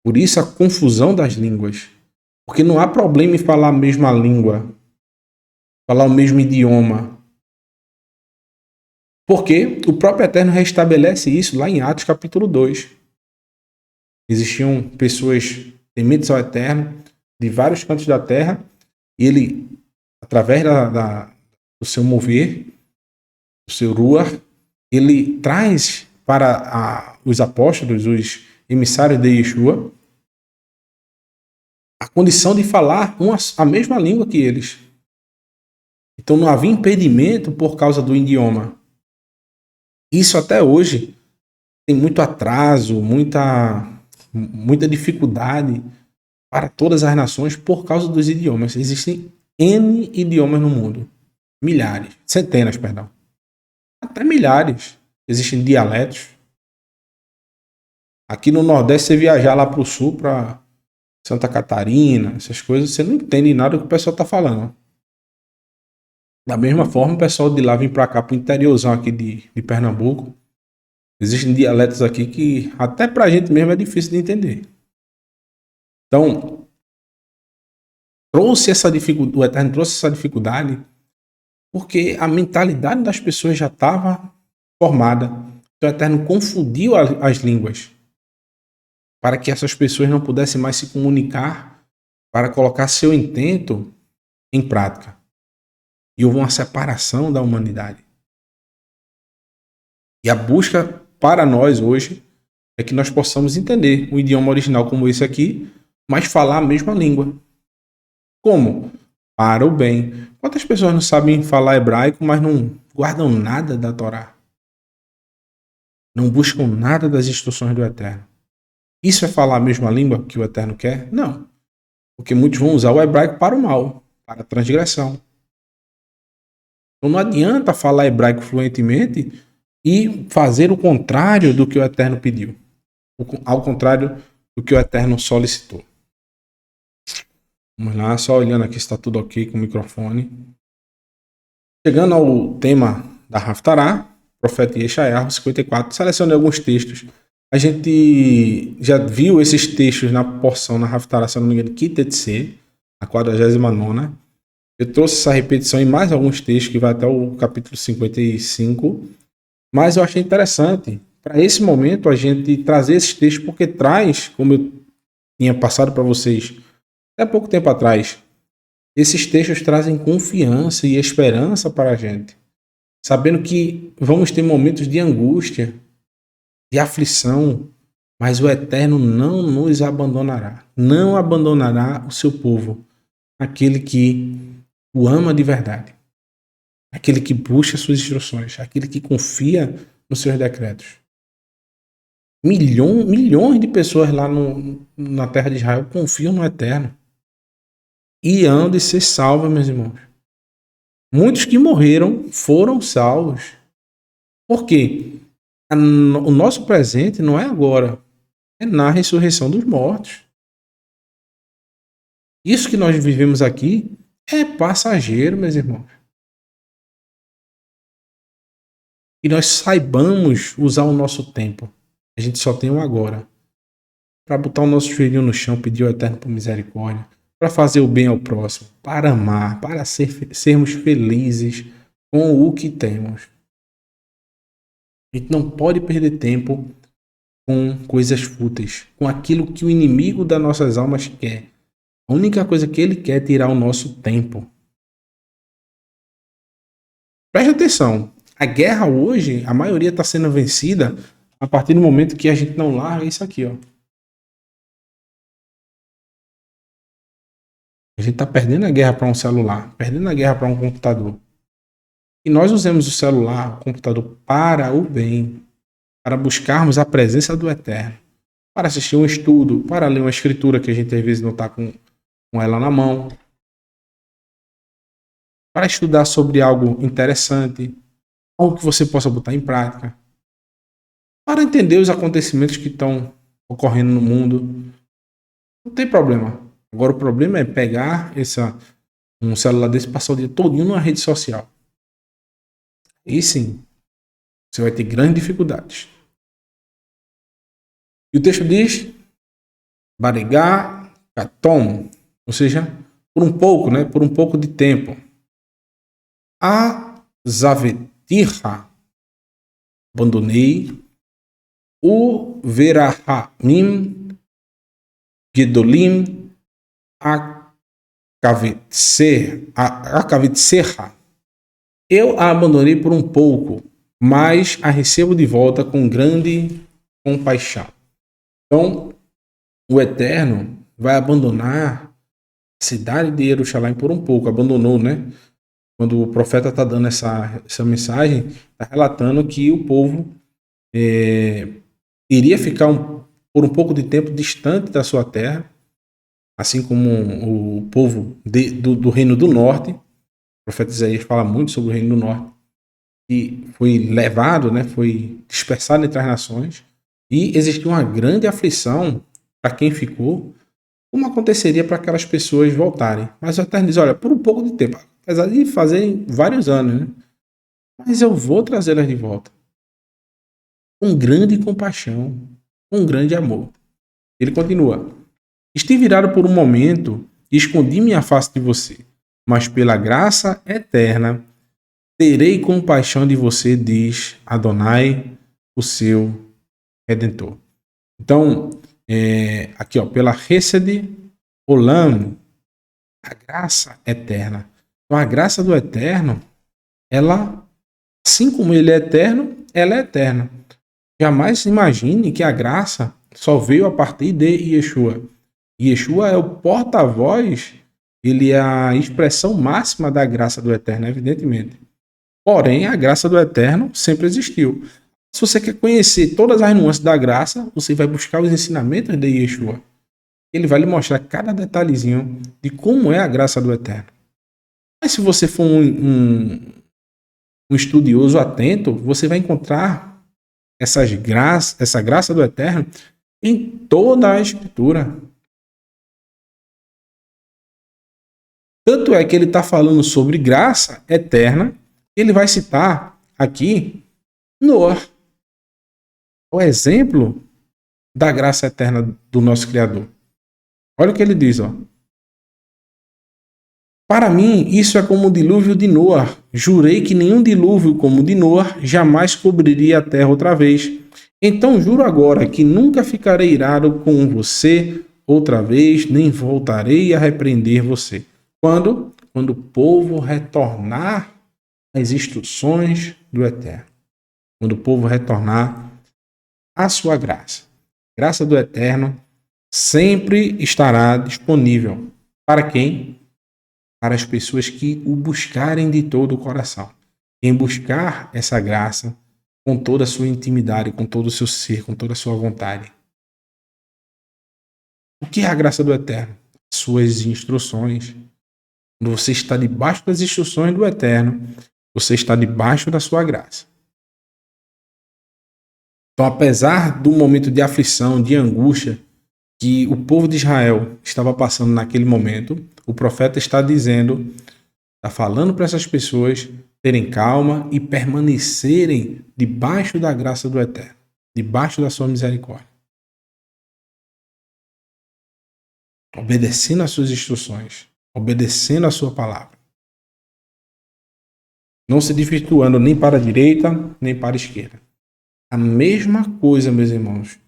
Por isso a confusão das línguas. Porque não há problema em falar a mesma língua, falar o mesmo idioma. Porque o próprio Eterno restabelece isso lá em Atos capítulo 2. Existiam pessoas tementes ao Eterno de vários cantos da terra, e ele, através do seu mover, do seu ruach, ele traz para os apóstolos, os emissários de Yeshua, a condição de falar a mesma língua que eles. Então não havia impedimento por causa do idioma. Isso até hoje tem muito atraso, muita dificuldade para todas as nações por causa dos idiomas. Existem N idiomas no mundo. Milhares. Centenas, perdão. Até milhares. Existem dialetos. Aqui no Nordeste, você viajar lá para o Sul, para Santa Catarina, essas coisas, você não entende nada do que o pessoal está falando. Da mesma forma, o pessoal de lá vem para cá, para o interiorzão aqui de Pernambuco. Existem dialetos aqui que até para a gente mesmo é difícil de entender. Então, o Eterno trouxe essa dificuldade porque a mentalidade das pessoas já estava formada. Então, o Eterno confundiu as línguas para que essas pessoas não pudessem mais se comunicar para colocar seu intento em prática. E houve uma separação da humanidade. E a busca para nós hoje é que nós possamos entender um idioma original como esse aqui, mas falar a mesma língua. Como? Para o bem. Quantas pessoas não sabem falar hebraico, mas não guardam nada da Torá? Não buscam nada das instruções do Eterno. Isso é falar a mesma língua que o Eterno quer? Não. Porque muitos vão usar o hebraico para o mal, para a transgressão. Então não adianta falar hebraico fluentemente e fazer o contrário do que o Eterno pediu. Ao contrário do que o Eterno solicitou. Vamos lá, só olhando aqui se está tudo ok com o microfone. Chegando ao tema da Haftará, Profeta Yeshayahu 54, selecionei alguns textos. A gente já viu esses textos na porção, na Haftará, se não me engano, Kitetse, a 49ª. Eu trouxe essa repetição em mais alguns textos, que vai até o capítulo 55. Mas eu achei interessante, para esse momento, a gente trazer esses textos, porque traz, como eu tinha passado para vocês há pouco tempo atrás, esses textos trazem confiança e esperança para a gente, sabendo que vamos ter momentos de angústia, de aflição, mas o Eterno não nos abandonará, não abandonará o seu povo, aquele que o ama de verdade, aquele que busca suas instruções, aquele que confia nos seus decretos. Milhões de pessoas lá na terra de Israel confiam no Eterno e hão de ser salvos, meus irmãos. Muitos que morreram foram salvos. Por quê? O nosso presente não é agora, é na ressurreição dos mortos. Isso que nós vivemos aqui é passageiro, meus irmãos. E nós saibamos usar o nosso tempo. A gente só tem o agora. Para botar o nosso joelhinho no chão, pedir ao Eterno por misericórdia. Para fazer o bem ao próximo. Para amar. Para sermos felizes com o que temos. A gente não pode perder tempo com coisas fúteis. Com aquilo que o inimigo das nossas almas quer. A única coisa que ele quer é tirar o nosso tempo. Preste atenção. A guerra hoje, a maioria está sendo vencida a partir do momento que a gente não larga isso aqui, ó. A gente está perdendo a guerra para um celular, perdendo a guerra para um computador. E nós usamos o celular, o computador para o bem, para buscarmos a presença do Eterno, para assistir um estudo, para ler uma escritura que a gente às vezes não está com ela na mão, para estudar sobre algo interessante, algo que você possa botar em prática, para entender os acontecimentos que estão ocorrendo no mundo. Não tem problema. Agora o problema é pegar um celular desse e passar o dia todinho numa rede social. aí sim, você vai ter grandes dificuldades. E o texto diz, barigá katom, ou seja, por um pouco, né? Por um pouco de tempo. A zavetirra, abandonei. O verahamim gedolim akavitserra. Eu a abandonei por um pouco, mas a recebo de volta com grande compaixão. Então, o Eterno vai abandonar a cidade de Jerusalém por um pouco. Abandonou, né? Quando o profeta está dando essa mensagem, está relatando que o povo iria ficar por um pouco de tempo distante da sua terra, assim como o povo do Reino do Norte. O profeta Isaías fala muito sobre o Reino do Norte, que foi levado, né, foi dispersado entre as nações, e existiu uma grande aflição para quem ficou, como aconteceria para aquelas pessoas voltarem. Mas o Eterno diz, olha, por um pouco de tempo, apesar de fazerem vários anos, né, mas eu vou trazê-las de volta. Com grande compaixão, com grande amor. Ele continua, estive virado por um momento e escondi minha face de você, mas pela graça eterna terei compaixão de você, diz Adonai, o seu Redentor. Então, aqui, ó, pela Hesed Olam, a graça eterna. Então, a graça do Eterno, ela, assim como ele é eterno, ela é eterna. Jamais imagine que a graça só veio a partir de Yeshua. Yeshua é o porta-voz, ele é a expressão máxima da graça do Eterno, evidentemente. Porém, a graça do Eterno sempre existiu. Se você quer conhecer todas as nuances da graça, você vai buscar os ensinamentos de Yeshua. Ele vai lhe mostrar cada detalhezinho de como é a graça do Eterno. Mas se você for um estudioso atento, você vai encontrar essa graça do Eterno em toda a Escritura. Tanto é que ele está falando sobre graça eterna, ele vai citar aqui Noé, o exemplo da graça eterna do nosso Criador. Olha o que ele diz, ó. Para mim, isso é como o dilúvio de Noé. Jurei que nenhum dilúvio como o de Noé jamais cobriria a terra outra vez. Então juro agora que nunca ficarei irado com você outra vez, nem voltarei a repreender você. Quando? Quando o povo retornar às instruções do Eterno. Quando o povo retornar à sua graça. A graça do Eterno sempre estará disponível. Para quem? Para as pessoas que o buscarem de todo o coração. Quem buscar essa graça com toda a sua intimidade, com todo o seu ser, com toda a sua vontade. O que é a graça do Eterno? Suas instruções. Quando você está debaixo das instruções do Eterno, você está debaixo da sua graça. Então, apesar do momento de aflição, de angústia que o povo de Israel estava passando naquele momento, o profeta está dizendo, está falando para essas pessoas terem calma e permanecerem debaixo da graça do Eterno, debaixo da sua misericórdia. Obedecendo às suas instruções, obedecendo à sua palavra. Não se desvirtuando nem para a direita, nem para a esquerda. A mesma coisa, meus irmãos,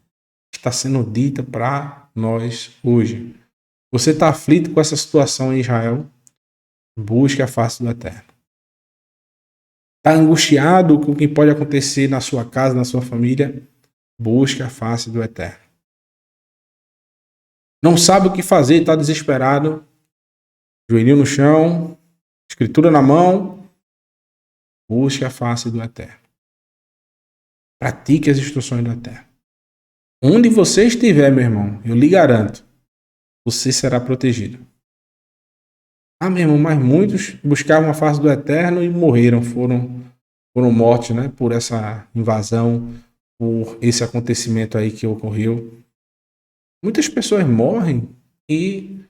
está sendo dita para nós hoje. Você está aflito com essa situação em Israel? Busque a face do Eterno. Está angustiado com o que pode acontecer na sua casa, na sua família? Busque a face do Eterno. Não sabe o que fazer, está desesperado? Joelhinho no chão, escritura na mão? Busque a face do Eterno. Pratique as instruções do Eterno. Onde você estiver, meu irmão, eu lhe garanto, você será protegido. Ah, meu irmão, mas muitos buscavam a face do Eterno e morreram, foram mortos, né, por essa invasão, por esse acontecimento aí que ocorreu. Muitas pessoas morrem e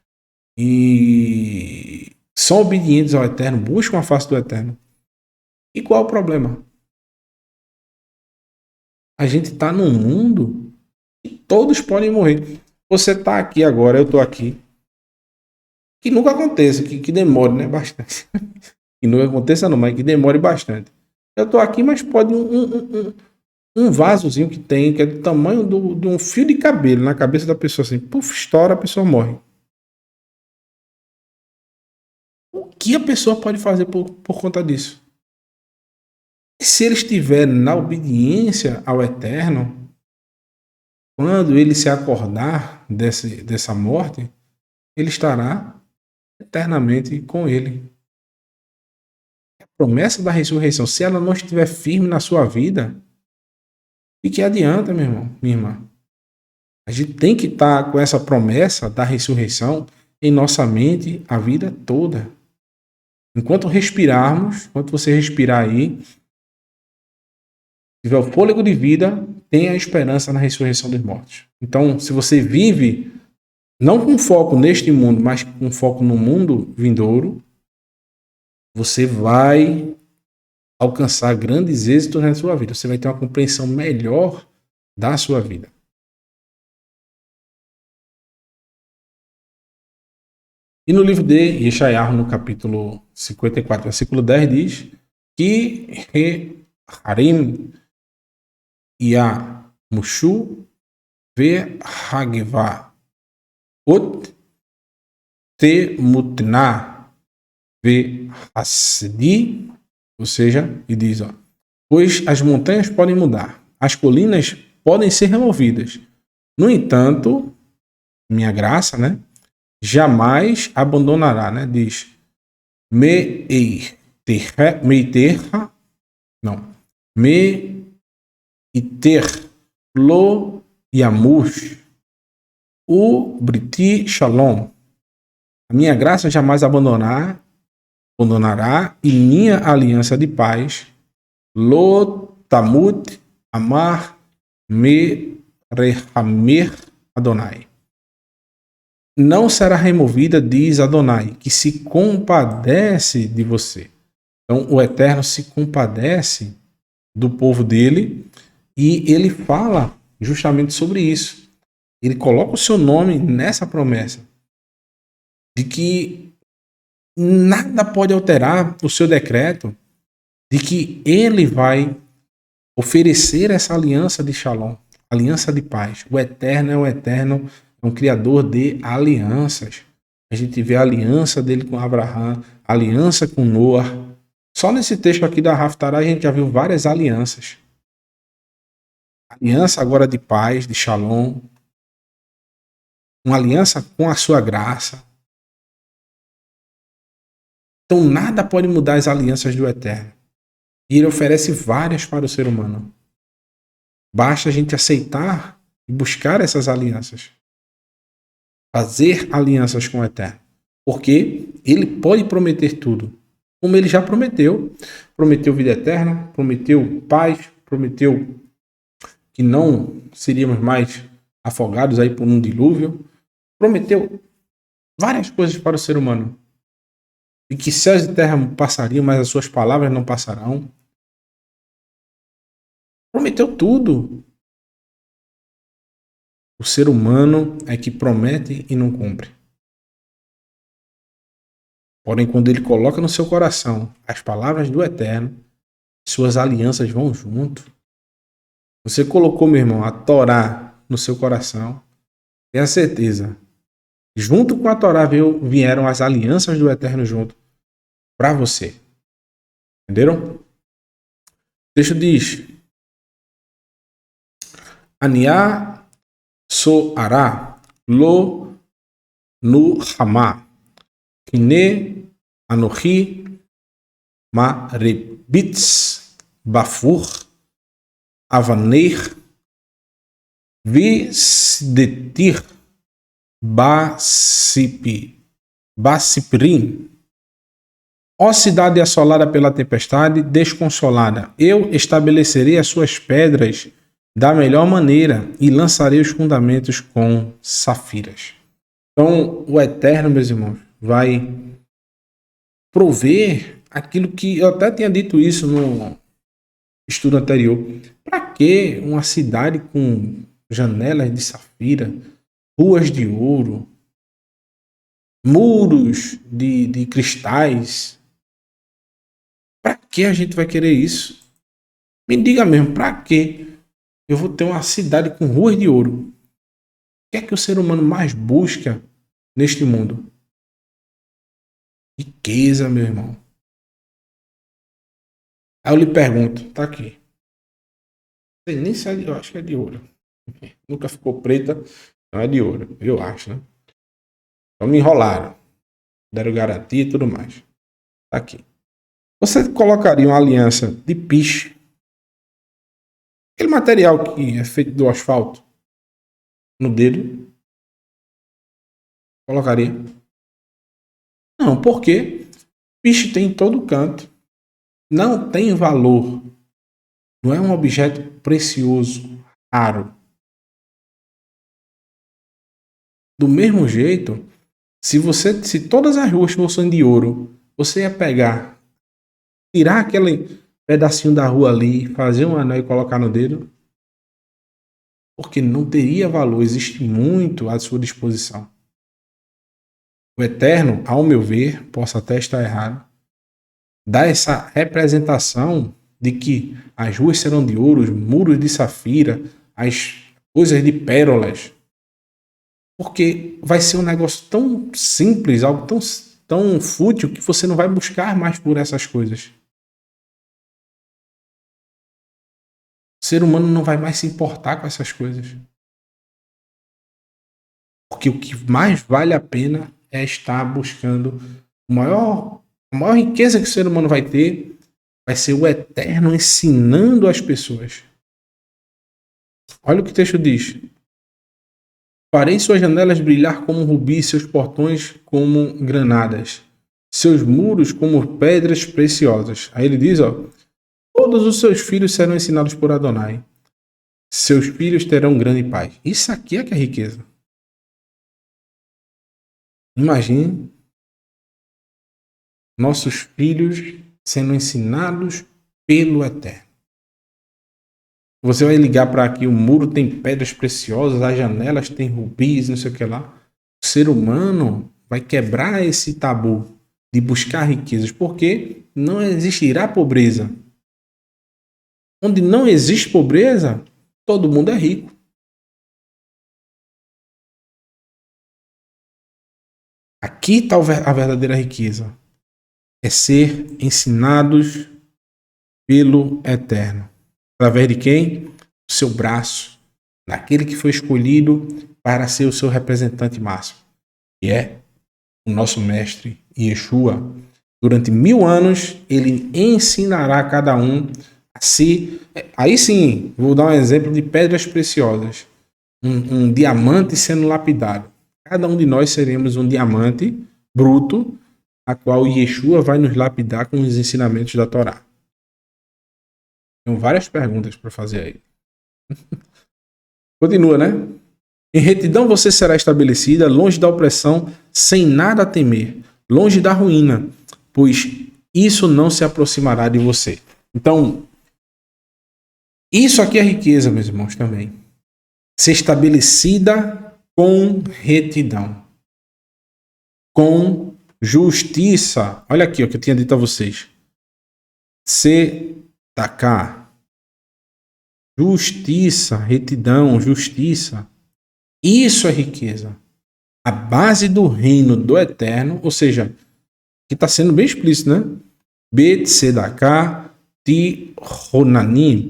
são obedientes ao Eterno, buscam a face do Eterno. E qual é o problema? A gente está num mundo que todos podem morrer. Você está aqui agora, eu estou aqui. Que nunca aconteça, que demore, né? Bastante. Que nunca aconteça não, mas que demore bastante. Eu estou aqui, mas pode um vasozinho que tem, que é do tamanho de um fio de cabelo na cabeça da pessoa, assim, puf, estoura, a pessoa morre. O que a pessoa pode fazer por conta disso? E se ele estiver na obediência ao Eterno, quando ele se acordar dessa morte, ele estará eternamente com ele. A promessa da ressurreição, se ela não estiver firme na sua vida, de que adianta, meu irmão, minha irmã? A gente tem que estar com essa promessa da ressurreição em nossa mente a vida toda. Enquanto respirarmos, enquanto você respirar aí, tiver o fôlego de vida, tenha a esperança na ressurreição dos mortos. Então, se você vive não com foco neste mundo, mas com foco no mundo vindouro, você vai alcançar grandes êxitos na sua vida. Você vai ter uma compreensão melhor da sua vida. E no livro de Yeshayahu, no capítulo 54, versículo 10, diz que Harim Yamushu ve Hagva Ot Temutna ve Hasdi, ou seja, e diz, ó, pois as montanhas podem mudar, as colinas podem ser removidas. No entanto, minha graça, né, jamais abandonará, né? Diz Meiter lo yamush o briti shalom. A minha graça jamais abandonará e minha aliança de paz lo tamut amar me rehamer Adonai. Não será removida, diz Adonai, que se compadece de você. Então, o Eterno se compadece do povo dele e ele fala justamente sobre isso. Ele coloca o seu nome nessa promessa de que nada pode alterar o seu decreto, de que ele vai oferecer essa aliança de Shalom, aliança de paz. O Eterno é o Eterno, é um criador de alianças. A gente vê a aliança dele com Abraão, a aliança com Noah. Só nesse texto aqui da Haftarah a gente já viu várias alianças. Aliança agora de paz, de Shalom. Uma aliança com a sua graça. Então nada pode mudar as alianças do Eterno. E ele oferece várias para o ser humano. Basta a gente aceitar e buscar essas alianças. Fazer alianças com o Eterno. Porque ele pode prometer tudo. Como ele já prometeu. Prometeu vida eterna, prometeu paz, prometeu que não seríamos mais afogados aí por um dilúvio. Prometeu várias coisas para o ser humano. E que céus e terra passariam, mas as suas palavras não passarão. Prometeu tudo. O ser humano é que promete e não cumpre. Porém, quando ele coloca no seu coração as palavras do Eterno, suas alianças vão junto. Você colocou, meu irmão, a Torá no seu coração, tenha certeza. Junto com a Torá vieram as alianças do Eterno junto para você. Entenderam? O texto diz: Aniá soará lo nu hamá kine anohi marebitz bafur avaneir visdetir basiprim. Ó cidade assolada pela tempestade, desconsolada, eu estabelecerei as suas pedras da melhor maneira e lançarei os fundamentos com safiras. Então, o Eterno, meus irmãos, vai prover aquilo que eu até tinha dito isso no estudo anterior. Para que uma cidade com janelas de safira, ruas de ouro, muros de cristais? Para que a gente vai querer isso? Me diga mesmo, para que eu vou ter uma cidade com ruas de ouro? O que é que o ser humano mais busca neste mundo? Riqueza, meu irmão. Aí eu lhe pergunto, tá aqui. Não sei nem se é de, eu acho que é de ouro. Nunca ficou preta, não é de ouro, eu acho, né? Então me enrolaram, deram garantia e tudo mais. Tá aqui. Você colocaria uma aliança de piche, aquele material que é feito do asfalto, no dedo? Colocaria? Não, porque piche tem em todo canto. Não tem valor. Não é um objeto precioso, raro. Do mesmo jeito, se todas as ruas fossem de ouro, você ia pegar, tirar aquele pedacinho da rua ali, fazer um anel e colocar no dedo? Porque não teria valor, existe muito à sua disposição. O Eterno, ao meu ver, posso até estar errado, dá essa representação de que as ruas serão de ouro, os muros de safira, as coisas de pérolas, porque vai ser um negócio tão simples, algo tão fútil, que você não vai buscar mais por essas coisas. O ser humano não vai mais se importar com essas coisas. Porque o que mais vale a pena é estar buscando a maior riqueza que o ser humano vai ter vai ser o Eterno ensinando as pessoas. Olha o que o texto diz. Farei suas janelas brilhar como rubi, seus portões como granadas, seus muros como pedras preciosas. Aí ele diz, ó, todos os seus filhos serão ensinados por Adonai. Seus filhos terão grande paz. Isso aqui é que é riqueza. Imagine nossos filhos sendo ensinados pelo Eterno. Você vai ligar para aqui, o muro tem pedras preciosas, as janelas tem rubis, não sei o que lá. O ser humano vai quebrar esse tabu de buscar riquezas, porque não existirá pobreza. Onde não existe pobreza, todo mundo é rico. Aqui está a verdadeira riqueza. É ser ensinados pelo Eterno. Através de quem? O seu braço. Daquele que foi escolhido para ser o seu representante máximo. Que é o nosso mestre Yeshua. Durante 1000 anos, ele ensinará a cada um a se... Aí sim, vou dar um exemplo de pedras preciosas. Um diamante sendo lapidado. Cada um de nós seremos um diamante bruto, a qual Yeshua vai nos lapidar com os ensinamentos da Torá. Tenho várias perguntas para fazer aí. Continua, né? Em retidão você será estabelecida, longe da opressão, sem nada a temer, longe da ruína, pois isso não se aproximará de você. Então, isso aqui é riqueza, meus irmãos, também. Ser estabelecida com retidão, com justiça. Olha aqui o que eu tinha dito a vocês. Tzedakah. Justiça, retidão, justiça. Isso é riqueza. A base do reino do Eterno, ou seja, que está sendo bem explícito, né? Bet-Tzedakah Tihonanim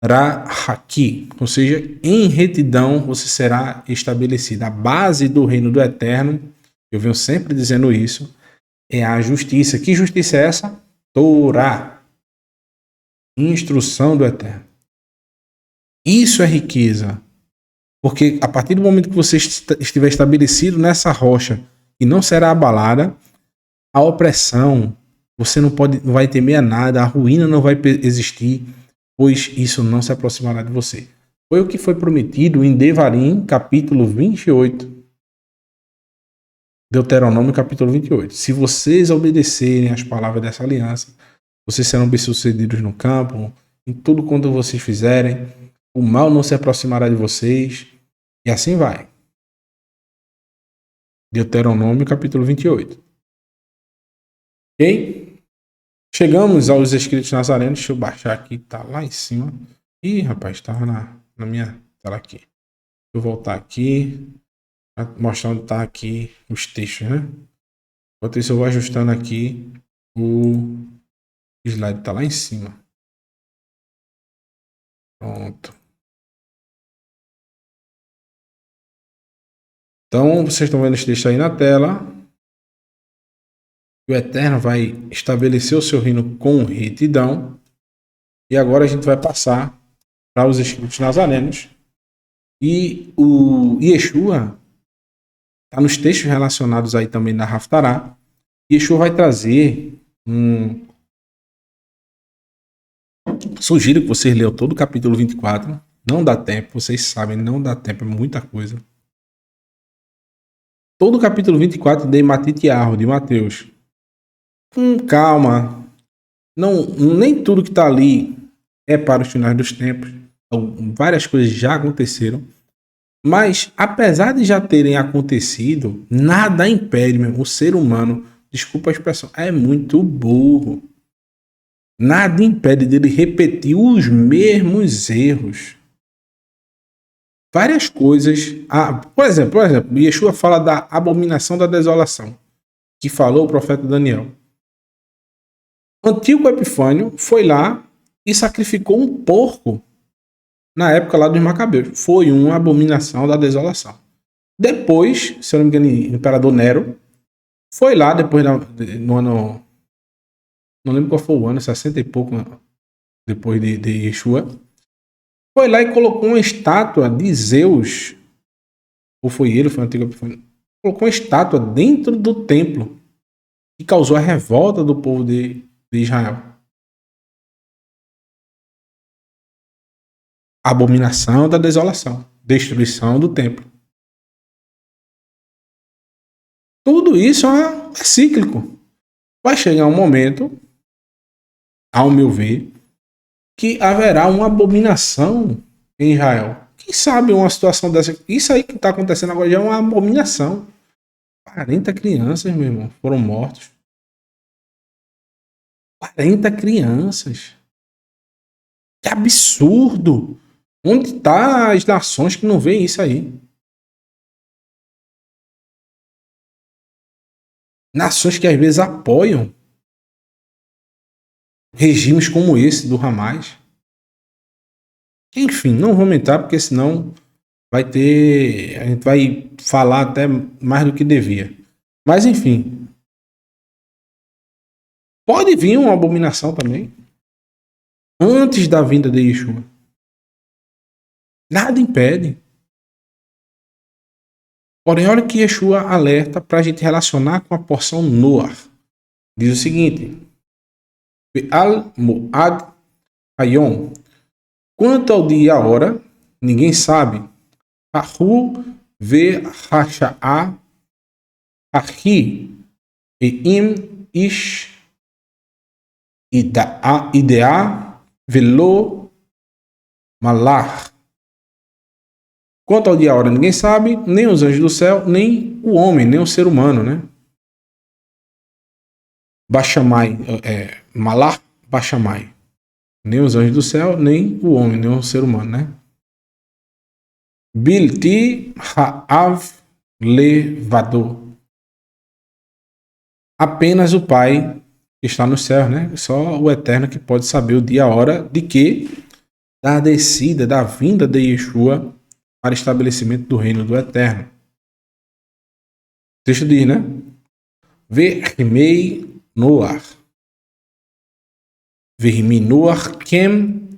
Ra-Haki. Ou seja, em retidão você será estabelecido. A base do reino do Eterno, eu venho sempre dizendo isso, é a justiça. Que justiça é essa? Torá. Instrução do Eterno. Isso é riqueza. Porque a partir do momento que você estiver estabelecido nessa rocha e não será abalada, a opressão, você não vai temer a nada, a ruína não vai existir, pois isso não se aproximará de você. Foi o que foi prometido em Devarim, capítulo 28. Deuteronômio capítulo 28. Se vocês obedecerem às palavras dessa aliança, vocês serão bem-sucedidos no campo, em tudo quanto vocês fizerem, o mal não se aproximará de vocês, e assim vai. Deuteronômio capítulo 28. Ok? Chegamos aos escritos nazarenos. Deixa eu baixar aqui, tá lá em cima. Ih, rapaz, tava na minha tela aqui. Deixa eu voltar aqui para mostrar onde tá aqui os textos, né? Enquanto isso eu vou ajustando aqui o slide, tá lá em cima. Pronto. Então, vocês estão vendo esse texto aí na tela. O Eterno vai estabelecer o seu reino com retidão. E agora a gente vai passar para os escritos nazarenos. E o Yeshua está nos textos relacionados aí também na Haftará. Yeshua vai trazer Sugiro que vocês leiam todo o capítulo 24. Não dá tempo, vocês sabem, não dá tempo, é muita coisa. Todo o capítulo 24 de Matitiarro, de Mateus. Com calma. Não, nem tudo que está ali é para os finais dos tempos. Várias coisas já aconteceram. Mas, apesar de já terem acontecido, nada impede, o ser humano, desculpa a expressão, é muito burro. Nada impede dele repetir os mesmos erros. Várias coisas. Por exemplo, Yeshua fala da abominação da desolação, que falou o profeta Daniel. Antíoco Epifânio foi lá e sacrificou um porco na época lá dos Macabeus. Foi uma abominação da desolação. Depois, se eu não me engano, o imperador Nero foi lá, depois no ano... Não lembro qual foi o ano, 60 e pouco depois de Yeshua. Foi lá e colocou uma estátua de Zeus. Ou foi ele, foi o Antíoco Epifânio. Colocou uma estátua dentro do templo que causou a revolta do povo de Israel. Abominação da desolação. Destruição do templo. Tudo isso é cíclico. Vai chegar um momento, ao meu ver, que haverá uma abominação em Israel. Quem sabe uma situação dessa... Isso aí que está acontecendo agora já é uma abominação. 40 crianças, meu irmão, foram mortos. 40 crianças. Que absurdo! Onde tá as nações que não veem isso aí? Nações que às vezes apoiam regimes como esse do Hamas. Enfim, não vou entrar porque senão a gente vai falar até mais do que devia. Mas enfim, pode vir uma abominação também antes da vinda de Yeshua. Nada impede. Porém, olha que Yeshua alerta para a gente relacionar com a porção Noar. Diz o seguinte: Al-Mu'ad Hayom. Quanto ao dia e a hora, ninguém sabe. Ahu ve Hasha'a Ahi Eim Ish Idea Velo Malar. Quanto ao dia e a hora, ninguém sabe, nem os anjos do céu, nem o homem, nem o ser humano, né? Bashamai, Malar, Bashamai. Nem os anjos do céu, nem o homem, nem o ser humano, né? Bilti Ha'av Levado. Apenas o Pai que está no céu, né? Só o Eterno que pode saber o dia e a hora de que? Da descida, da vinda de Yeshua para estabelecimento do reino do Eterno. O texto diz, né? Vermei Noar. Vermi Noar Kem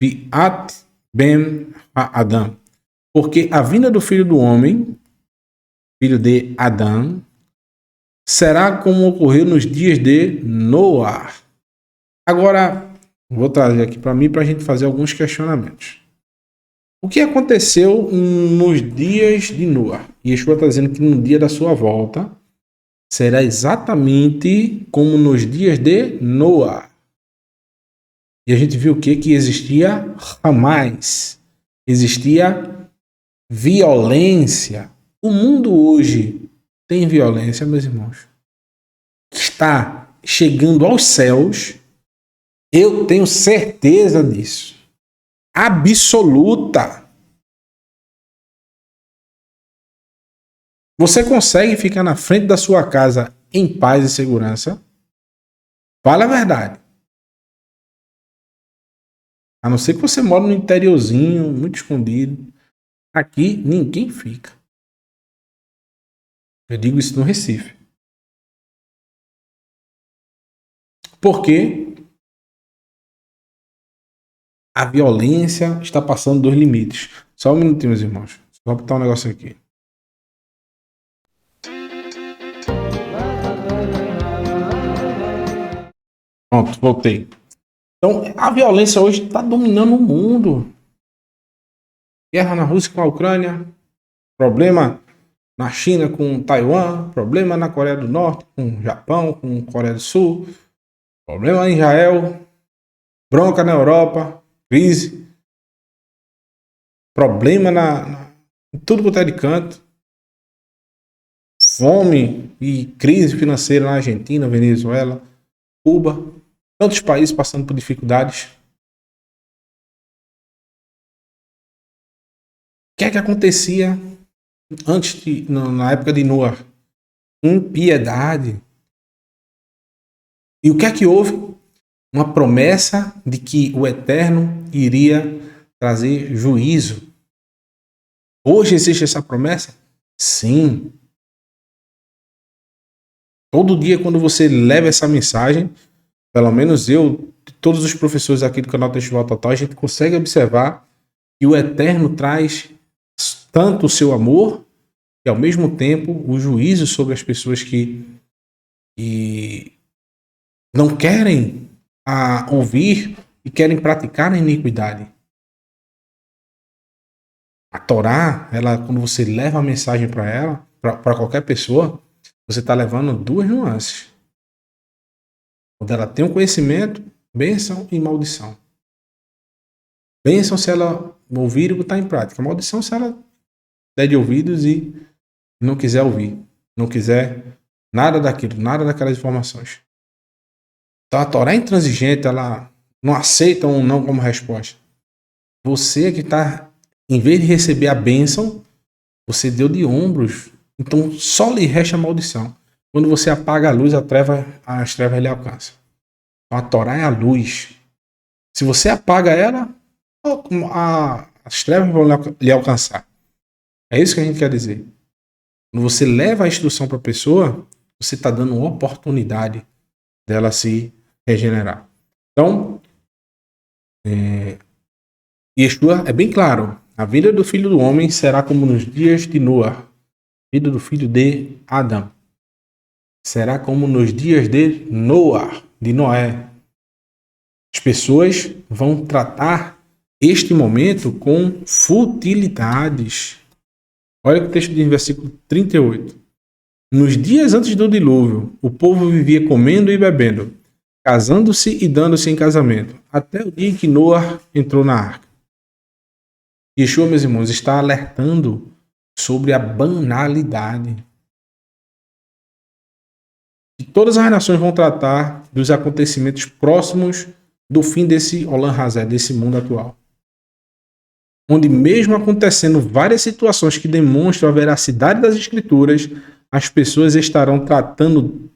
Biat Ben Adam. Porque a vinda do filho do homem, filho de Adão, será como ocorreu nos dias de Noar. Agora, vou trazer aqui para mim para a gente fazer alguns questionamentos. O que aconteceu nos dias de Noa? Yeshua está dizendo que no dia da sua volta será exatamente como nos dias de Noa. E a gente viu o que? Que existia Hamas, existia violência. O mundo hoje tem violência, meus irmãos. Está chegando aos céus. Eu tenho certeza disso. Absoluta. Você consegue ficar na frente da sua casa em paz e segurança? Fala a verdade. A não ser que você mora no interiorzinho, muito escondido. Aqui ninguém fica. Eu digo isso no Recife. Porque a violência está passando dos limites. Só um minutinho, meus irmãos. Só botar um negócio aqui. Pronto, voltei. Então, a violência hoje está dominando o mundo. Guerra na Rússia com a Ucrânia. Problema na China com Taiwan. Problema na Coreia do Norte com o Japão, com a Coreia do Sul. Problema em Israel. Bronca na Europa. Crise. Problema em tudo quanto é de canto. Fome e crise financeira na Argentina, Venezuela, Cuba. Tantos países passando por dificuldades. O que é que acontecia na época de Noa? Impiedade. E o que é que houve? Uma promessa de que o Eterno iria trazer juízo. Hoje existe essa promessa? Sim. Todo dia quando você leva essa mensagem, pelo menos eu, todos os professores aqui do canal Testival Total, a gente consegue observar que o Eterno traz tanto o seu amor e ao mesmo tempo o juízo sobre as pessoas que não querem ouvir e querem praticar a iniquidade. A Torá, quando você leva a mensagem para ela, para qualquer pessoa, você está levando duas nuances. Quando ela tem um conhecimento, bênção e maldição. Bênção se ela ouvir e botar em prática. Maldição se ela der de ouvidos e não quiser ouvir. Não quiser nada daquilo, nada daquelas informações. Então a Torá é intransigente, ela não aceita um não como resposta. Você que está, em vez de receber a bênção, você deu de ombros. Então só lhe resta a maldição. Quando você apaga a luz, as trevas lhe alcançam. Então a Torá é a luz. Se você apaga ela, as trevas vão lhe alcançar. É isso que a gente quer dizer. Quando você leva a instrução para a pessoa, você está dando uma oportunidade dela se regenerar. Então, Yeshua é bem claro. A vida do Filho do Homem será como nos dias de Noa. A vida do filho de Adão será como nos dias de Noa, de Noé. As pessoas vão tratar este momento com futilidades. Olha o texto diz, versículo 38. Nos dias antes do dilúvio, o povo vivia comendo e bebendo, casando-se e dando-se em casamento, até o dia em que Noa entrou na arca. Yeshua, meus irmãos, está alertando sobre a banalidade. E todas as nações vão tratar dos acontecimentos próximos do fim desse Olam Hazé, desse mundo atual. Onde mesmo acontecendo várias situações que demonstram a veracidade das escrituras, as pessoas estarão tratando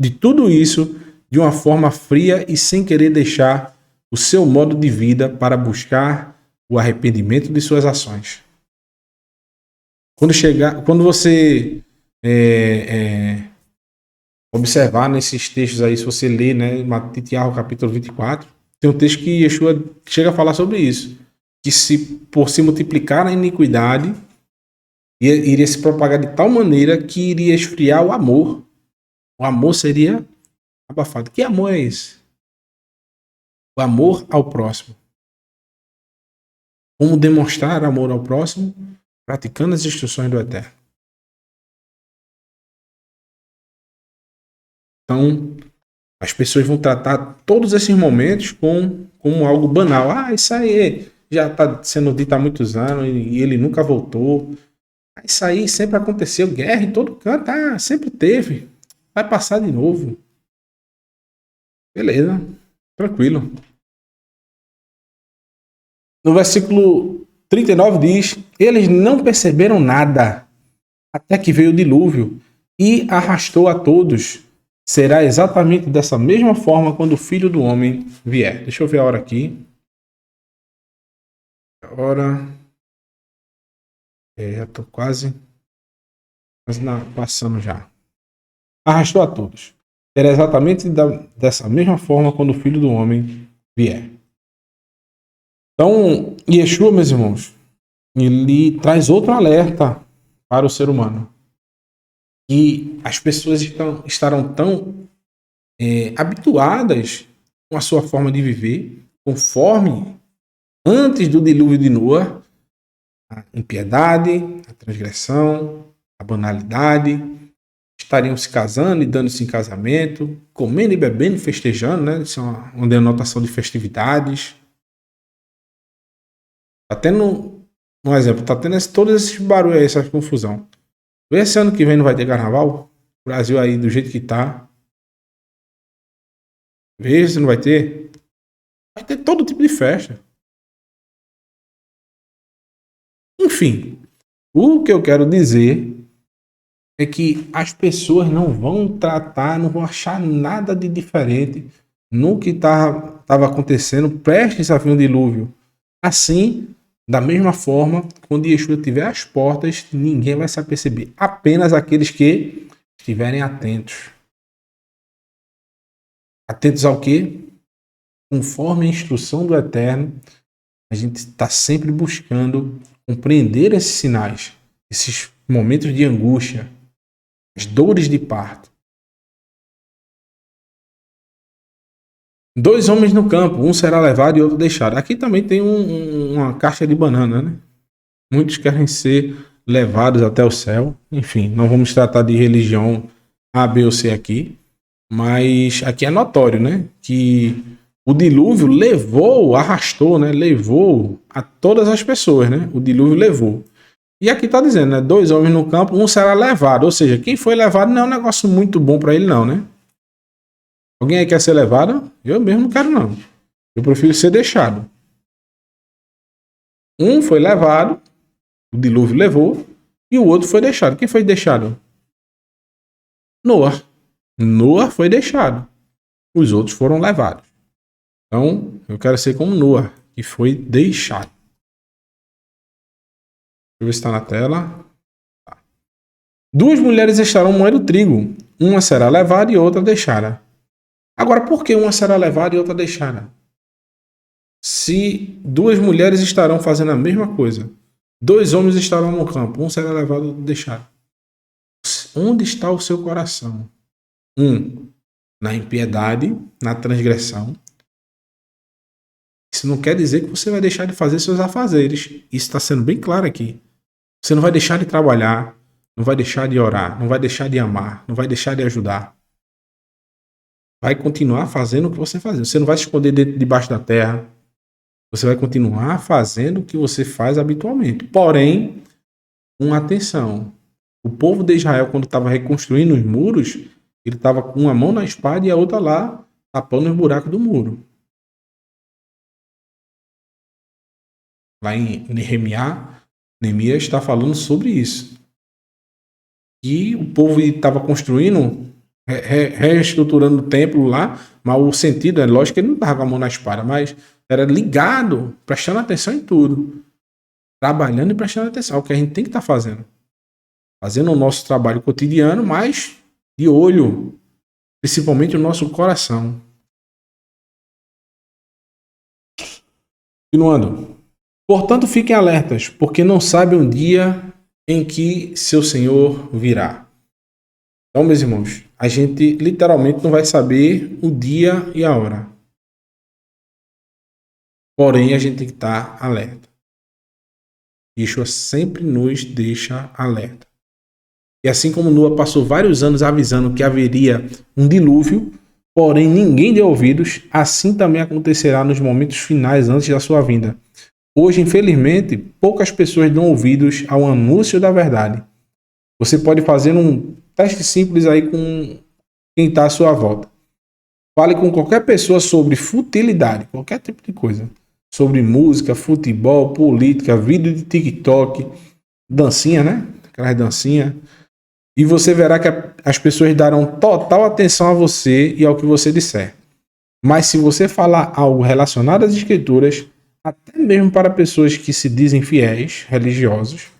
de tudo isso de uma forma fria e sem querer deixar o seu modo de vida para buscar o arrependimento de suas ações. Quando você observar nesses textos aí, se você ler, né, Tiago capítulo 24, tem um texto que Yeshua chega a falar sobre isso. Que se por se multiplicar a iniquidade, iria se propagar de tal maneira que iria esfriar o amor. O amor seria abafado. Que amor é esse? O amor ao próximo. Como demonstrar amor ao próximo? Praticando as instruções do Eterno. Então, as pessoas vão tratar todos esses momentos como algo banal. Ah, isso aí já está sendo dito há muitos anos e ele nunca voltou. Isso aí sempre aconteceu, guerra em todo canto, sempre teve. Vai passar de novo. Beleza, tranquilo. No versículo 39 diz: eles não perceberam nada, até que veio o dilúvio e arrastou a todos. Será exatamente dessa mesma forma quando o Filho do Homem vier. Deixa eu ver a hora aqui. A hora. Já estou quase passando já. Arrastou a todos. Será exatamente dessa mesma forma quando o Filho do Homem vier. Então, Yeshua, meus irmãos, ele traz outro alerta para o ser humano. E as pessoas estarão tão habituadas com a sua forma de viver, conforme antes do dilúvio de Noé, a impiedade, a transgressão, a banalidade, estariam se casando e dando-se em casamento, comendo e bebendo e festejando, né? Isso é uma denotação de festividades. Tá tendo um exemplo, tá tendo todos esses barulhos aí, essa confusão. Esse ano que vem não vai ter carnaval? O Brasil aí do jeito que tá. Vê se não vai ter. Vai ter todo tipo de festa. Enfim, o que eu quero dizer é que as pessoas não vão tratar, não vão achar nada de diferente no que estava acontecendo prestes a vir o dilúvio. Assim, da mesma forma, quando Yeshua estiver às portas, ninguém vai se aperceber. Apenas aqueles que estiverem atentos. Atentos ao quê? Conforme a instrução do Eterno, a gente está sempre buscando compreender esses sinais, esses momentos de angústia, as dores de parto. 2 homens no campo, um será levado e outro deixado. Aqui também tem uma caixa de banana, né? Muitos querem ser levados até o céu. Enfim, não vamos tratar de religião A, B ou C aqui. Mas aqui é notório, né? Que o dilúvio arrastou, né? Levou a todas as pessoas, né? O dilúvio levou. E aqui está dizendo, né? 2 homens no campo, um será levado. Ou seja, quem foi levado não é um negócio muito bom para ele, não, né? Alguém aí quer ser levado? Eu mesmo não quero, não. Eu prefiro ser deixado. Um foi levado, o dilúvio levou, e o outro foi deixado. Quem foi deixado? Noé. Noé foi deixado. Os outros foram levados. Então, eu quero ser como Noé, que foi deixado. Deixa eu ver se está na tela. 2 mulheres estarão moendo trigo. Uma será levada e outra deixada. Agora, por que uma será levada e outra deixada? Se 2 mulheres estarão fazendo a mesma coisa, 2 homens estarão no campo, um será levado e outro deixado. Onde está o seu coração? Na impiedade, na transgressão. Isso não quer dizer que você vai deixar de fazer seus afazeres. Isso está sendo bem claro aqui. Você não vai deixar de trabalhar, não vai deixar de orar, não vai deixar de amar, não vai deixar de ajudar. Vai continuar fazendo o que você faz. Você não vai se esconder debaixo da terra. Você vai continuar fazendo o que você faz habitualmente. Porém, com atenção. O povo de Israel, quando estava reconstruindo os muros, ele estava com uma mão na espada e a outra lá, tapando os buracos do muro. Lá em Neemias está falando sobre isso. E o povo estava construindo, reestruturando o templo lá, mas o sentido, é lógico que ele não estava com a mão na espada, mas era ligado, prestando atenção em tudo. Trabalhando e prestando atenção. É o que a gente tem que estar fazendo. Fazendo o nosso trabalho cotidiano, mas de olho, principalmente o nosso coração. Continuando. Portanto, fiquem alertas, porque não sabem o dia em que seu Senhor virá. Então, meus irmãos, a gente literalmente não vai saber o dia e a hora. Porém, a gente tem que estar alerta. Yeshua sempre nos deixa alerta. E assim como Noa passou vários anos avisando que haveria um dilúvio, porém ninguém deu ouvidos, assim também acontecerá nos momentos finais antes da sua vinda. Hoje, infelizmente, poucas pessoas dão ouvidos ao anúncio da verdade. Você pode fazer um teste simples aí com quem está à sua volta. Fale com qualquer pessoa sobre futilidade, qualquer tipo de coisa. Sobre música, futebol, política, vídeo de TikTok, dancinha, né? Aquelas dancinhas. E você verá que as pessoas darão total atenção a você e ao que você disser. Mas se você falar algo relacionado às escrituras, até mesmo para pessoas que se dizem fiéis, religiosos,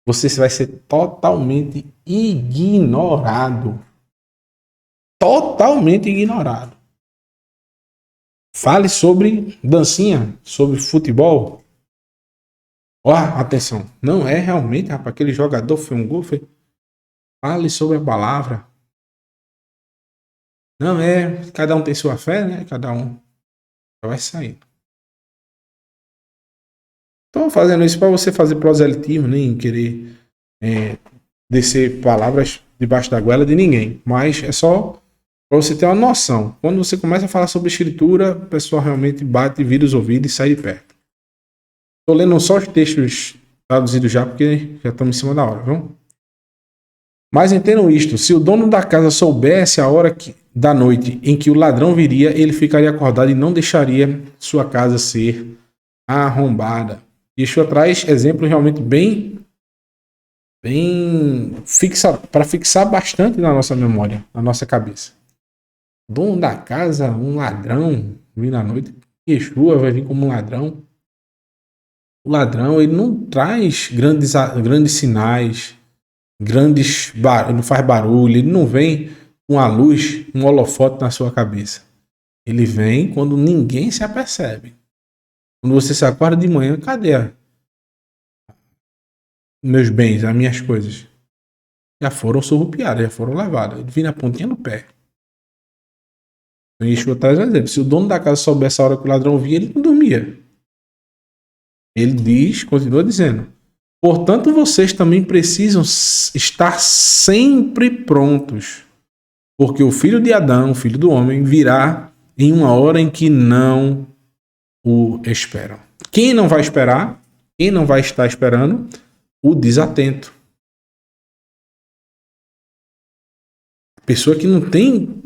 você vai ser totalmente ignorado. Totalmente ignorado. Fale sobre dancinha, sobre futebol. Ó, atenção, não é realmente, rapaz, aquele jogador foi um gol. Fale sobre a palavra. Não é, cada um tem sua fé, né? Cada um vai saindo. Estou fazendo isso para você fazer proselitismo, nem querer descer palavras debaixo da goela de ninguém. Mas é só para você ter uma noção. Quando você começa a falar sobre escritura, o pessoal realmente bate, vira os ouvidos e sai de perto. Estou lendo só os textos traduzidos já, porque já estamos em cima da hora, viu? Mas entendam isto, se o dono da casa soubesse a hora da noite em que o ladrão viria, ele ficaria acordado e não deixaria sua casa ser arrombada. Isso traz exemplos realmente bem para fixar bastante na nossa memória, na nossa cabeça. Dono da casa, um ladrão, vir na noite, Yeshua vai vir como um ladrão. O ladrão, ele não traz grandes sinais, ele não faz barulho, ele não vem com a luz, um holofote na sua cabeça. Ele vem quando ninguém se apercebe. Quando você se acorda de manhã, cadê meus bens, as minhas coisas? Já foram surrupiadas, já foram levadas. Ele vem na pontinha do pé. Então, Yeshua traz um exemplo. Se o dono da casa soubesse a hora que o ladrão via, ele não dormia. Ele diz, continua dizendo: portanto, vocês também precisam estar sempre prontos, porque o filho de Adão, o filho do homem, virá em uma hora em que não o esperam. Quem não vai esperar, quem não vai estar esperando, o desatento. A pessoa que não tem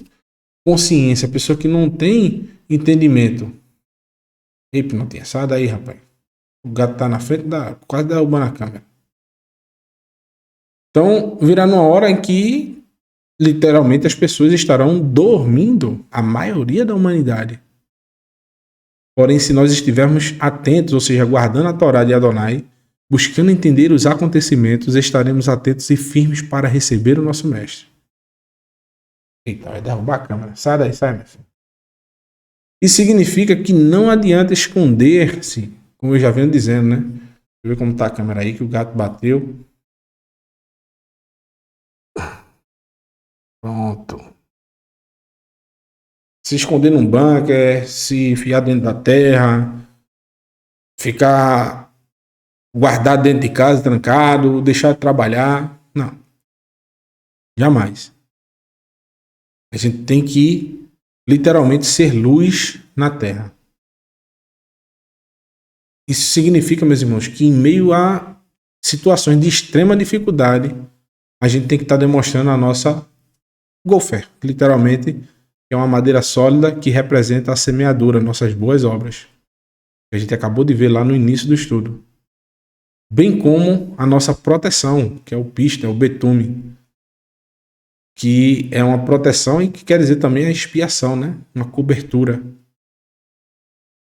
consciência, a pessoa que não tem entendimento. Ei, não tem, sai daí, rapaz. O gato tá na frente, quase derrubando a câmera. Então, virá numa hora em que, literalmente, as pessoas estarão dormindo, a maioria da humanidade. Porém, se nós estivermos atentos, ou seja, guardando a Torá de Adonai, buscando entender os acontecimentos, estaremos atentos e firmes para receber o nosso mestre. Eita, vai derrubar a câmera. Sai daí, sai, meu filho. Isso significa que não adianta esconder-se, como eu já venho dizendo, né? Deixa eu ver como tá a câmera aí, que o gato bateu. Pronto. Se esconder num bunker, se enfiar dentro da terra, ficar guardado dentro de casa, trancado, deixar de trabalhar. Não. Jamais. A gente tem que literalmente ser luz na terra. Isso significa, meus irmãos, que em meio a situações de extrema dificuldade, a gente tem que estar demonstrando a nossa gofer, que literalmente é uma madeira sólida que representa a semeadura, nossas boas obras. Que a gente acabou de ver lá no início do estudo. Bem como a nossa proteção, que é o pista, é o betume, que é uma proteção e que quer dizer também a expiação, né? Uma cobertura.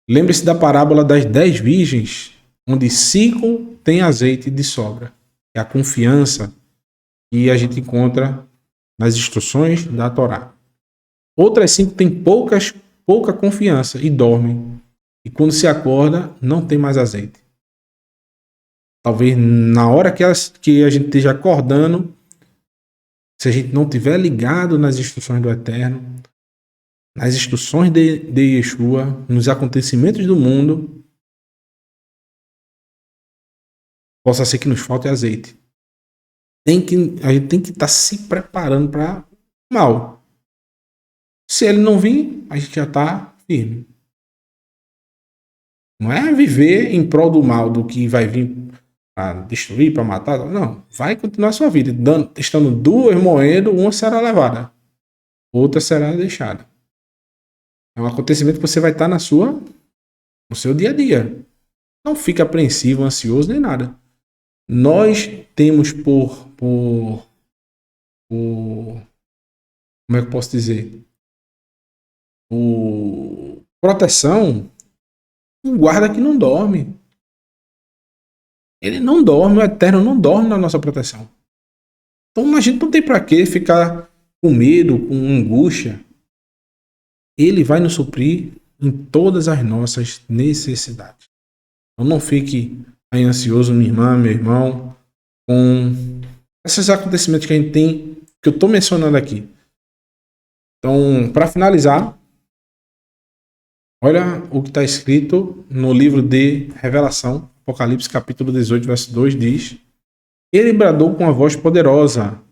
Lembre-se da parábola das 10 virgens, onde 5 têm azeite de sobra. É a confiança que a gente encontra nas instruções da Torá. Outras 5 têm pouca confiança e dormem. E quando se acorda, não tem mais azeite. Talvez na hora que a gente esteja acordando, se a gente não estiver ligado nas instruções do Eterno, nas instruções de Yeshua, nos acontecimentos do mundo, possa ser que nos falte azeite. A gente tem que estar se preparando para o mal. Se ele não vir, a gente já está firme. Não é viver em prol do mal, do que vai vir para destruir, para matar. Não, vai continuar a sua vida. Estando duas moendo, uma será levada, outra será deixada. É um acontecimento que você vai estar no seu dia a dia. Não fique apreensivo, ansioso, nem nada. Nós temos por como é que eu posso dizer? Por proteção, um guarda que não dorme. Ele não dorme, o Eterno não dorme na nossa proteção. Então a gente não tem para que ficar com medo, com angústia. Ele vai nos suprir em todas as nossas necessidades. Então não fique aí ansioso, minha irmã, meu irmão, com esses acontecimentos que a gente tem, que eu estou mencionando aqui. Então, para finalizar, olha o que está escrito no livro de Revelação, Apocalipse capítulo 18, verso 2, diz: Ele bradou com a voz poderosa,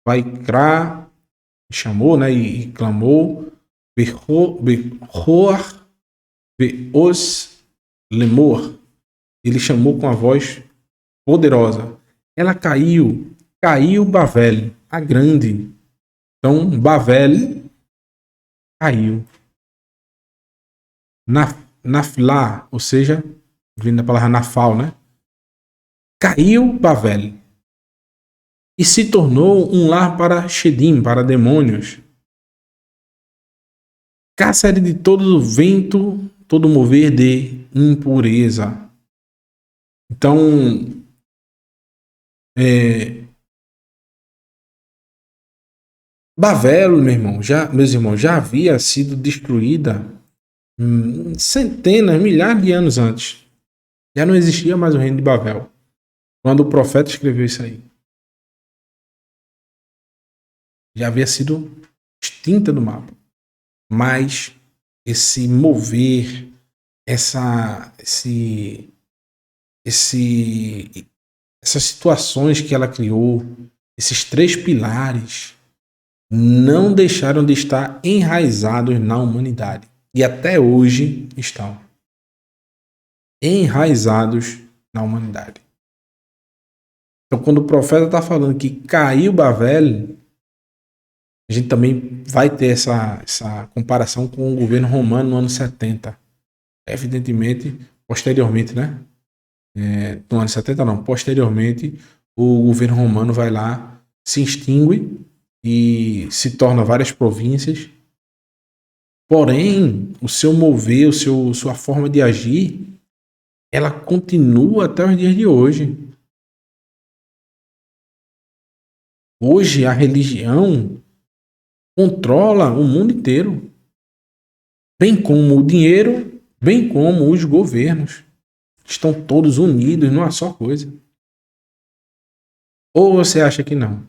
Vaikra, chamou, né, e clamou, Behoar Veos Lemor. Ele chamou com a voz poderosa. Ela caiu Bavel, a grande. Então, Bavel caiu. Naflá, ou seja, vindo da palavra Nafal, né? Caiu Bavel e se tornou um lar para Shedim, para demônios. Cárcere de todo vento, todo mover de impureza. Então, Bavel, meus irmãos, já havia sido destruída centenas, milhares de anos antes. Já não existia mais o reino de Babel, quando o profeta escreveu isso aí. Já havia sido extinta do mapa. Mas esse mover, essas situações que ela criou, esses três pilares, não deixaram de estar enraizados na humanidade. E até hoje estão enraizados na humanidade. Então, quando o profeta está falando que caiu Bavel, a gente também vai ter essa comparação com o governo romano no ano 70. Evidentemente, posteriormente, né? No ano 70 não, posteriormente, o governo romano vai lá, se extingue e se torna várias províncias. Porém, o seu mover, sua forma de agir, ela continua até os dias de hoje. Hoje a religião controla o mundo inteiro, bem como o dinheiro, bem como os governos. Estão todos unidos numa só coisa. Ou você acha que não?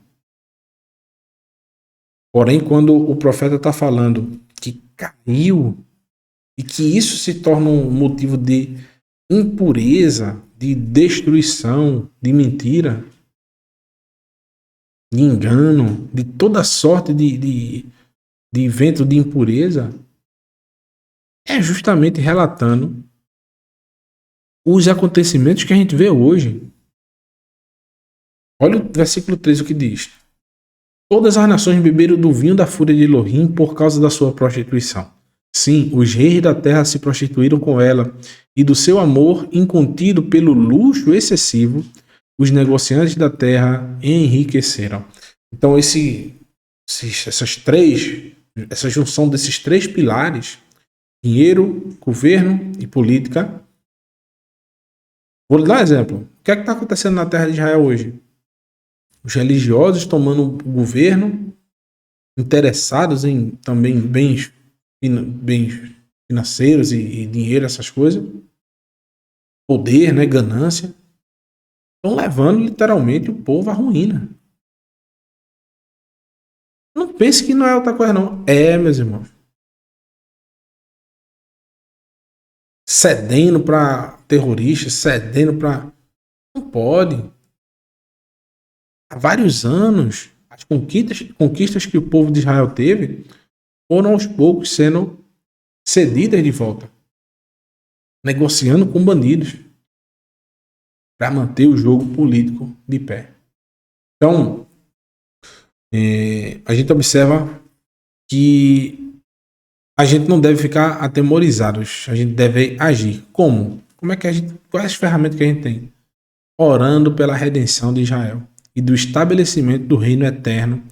Porém, quando o profeta está falando que caiu e que isso se torna um motivo de impureza, de destruição, de mentira, de engano, de toda sorte de evento de impureza, é justamente relatando os acontecimentos que a gente vê hoje. Olha o versículo 3, o que diz: Todas as nações beberam do vinho da fúria de Elohim por causa da sua prostituição. Sim, os reis da terra se prostituíram com ela, e do seu amor incontido pelo luxo excessivo, os negociantes da terra enriqueceram. Então, essa junção desses três pilares, dinheiro, governo e política. Vou lhe dar um exemplo. O que é que está acontecendo na terra de Israel hoje? Os religiosos tomando o governo, interessados em também bens financeiros e dinheiro, essas coisas. Poder, né, ganância. Estão levando literalmente o povo à ruína. Não pense que não é outra coisa, não. É, meus irmãos. Cedendo para terroristas, cedendo para Não pode. Há vários anos, as conquistas que o povo de Israel teve foram aos poucos sendo cedidas de volta, negociando com bandidos para manter o jogo político de pé. Então, a gente observa que a gente não deve ficar atemorizados, a gente deve agir. Como? Quais as ferramentas que a gente tem? Orando pela redenção de Israel e do estabelecimento do reino eterno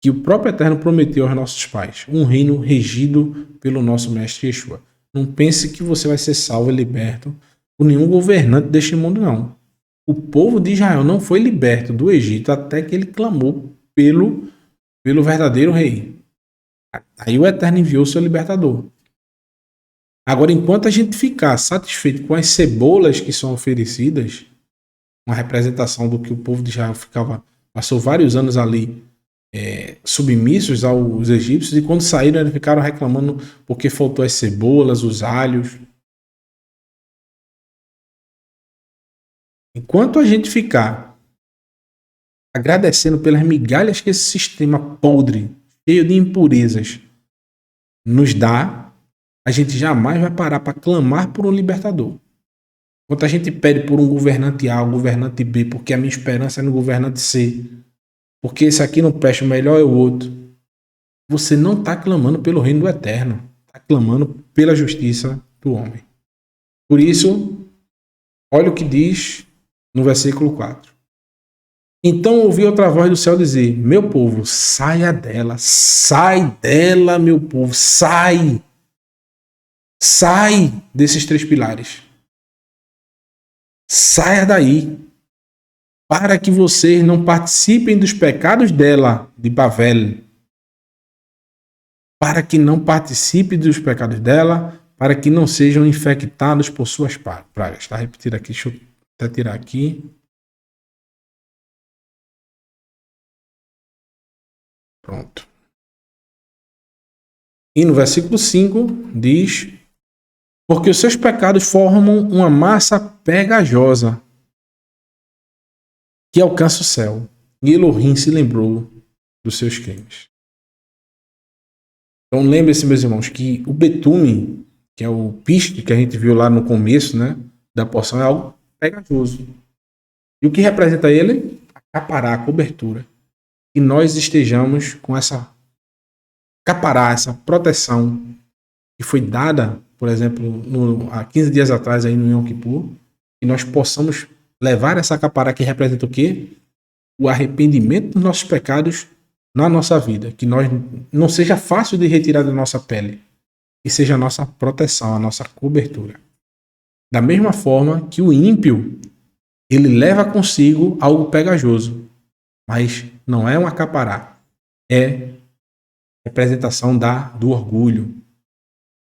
que o próprio Eterno prometeu aos nossos pais. Um reino regido pelo nosso Mestre Yeshua. Não pense que você vai ser salvo e liberto por nenhum governante deste mundo, não. O povo de Israel não foi liberto do Egito até que ele clamou pelo verdadeiro rei. Aí o Eterno enviou seu libertador. Agora, enquanto a gente ficar satisfeito com as cebolas que são oferecidas, uma representação do que o povo de Israel passou vários anos ali submissos aos egípcios, e quando saíram eles ficaram reclamando porque faltou as cebolas, os alhos. Enquanto a gente ficar agradecendo pelas migalhas que esse sistema podre, cheio de impurezas, nos dá, a gente jamais vai parar para clamar por um libertador. Enquanto a gente pede por um governante A, um governante B, porque a minha esperança é no governante C, porque esse aqui não presta, o melhor é o outro, você não está clamando pelo reino do eterno, está clamando pela justiça do homem. Por isso, olha o que diz no versículo 4. Então ouvi outra voz do céu dizer: meu povo, saia dela, sai dela, meu povo, sai desses 3 pilares. Saia daí, para que vocês não participem dos pecados dela, de Bavel. Para que não participem dos pecados dela, para que não sejam infectados por suas pragas. Está repetido aqui, deixa eu até tirar aqui. Pronto. E no versículo 5 diz: porque os seus pecados formam uma massa pegajosa que alcança o céu. E Elohim se lembrou dos seus crimes. Então lembre-se, meus irmãos, que o betume, que é o pisto que a gente viu lá no começo, né, da porção, é algo pegajoso. E o que representa ele? Acaparar, a cobertura. Que nós estejamos com essa proteção que foi dada, por exemplo, há 15 dias atrás aí no Yom Kippur, que nós possamos levar essa capará que representa o quê? O arrependimento dos nossos pecados na nossa vida. Que nós não seja fácil de retirar da nossa pele. Que seja a nossa proteção, a nossa cobertura. Da mesma forma que o ímpio, ele leva consigo algo pegajoso. Mas não é um acapará. É representação do orgulho.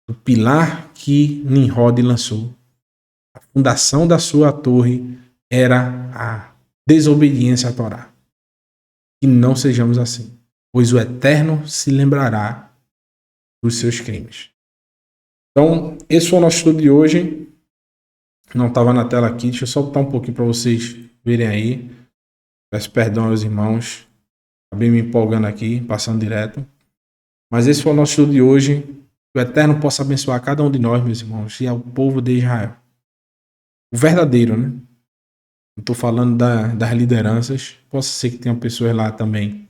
Do pilar que Nimrod lançou. A fundação da sua torre era a desobediência à Torá. Que não sejamos assim, pois o Eterno se lembrará dos seus crimes. Então, esse foi o nosso estudo de hoje. Não estava na tela aqui, deixa eu só botar um pouquinho para vocês verem aí. Peço perdão aos irmãos, acabei me empolgando aqui, passando direto. Mas esse foi o nosso estudo de hoje. Que o Eterno possa abençoar cada um de nós, meus irmãos, e ao povo de Israel. O verdadeiro, né? Não estou falando das lideranças. Possa ser que tenham pessoas lá também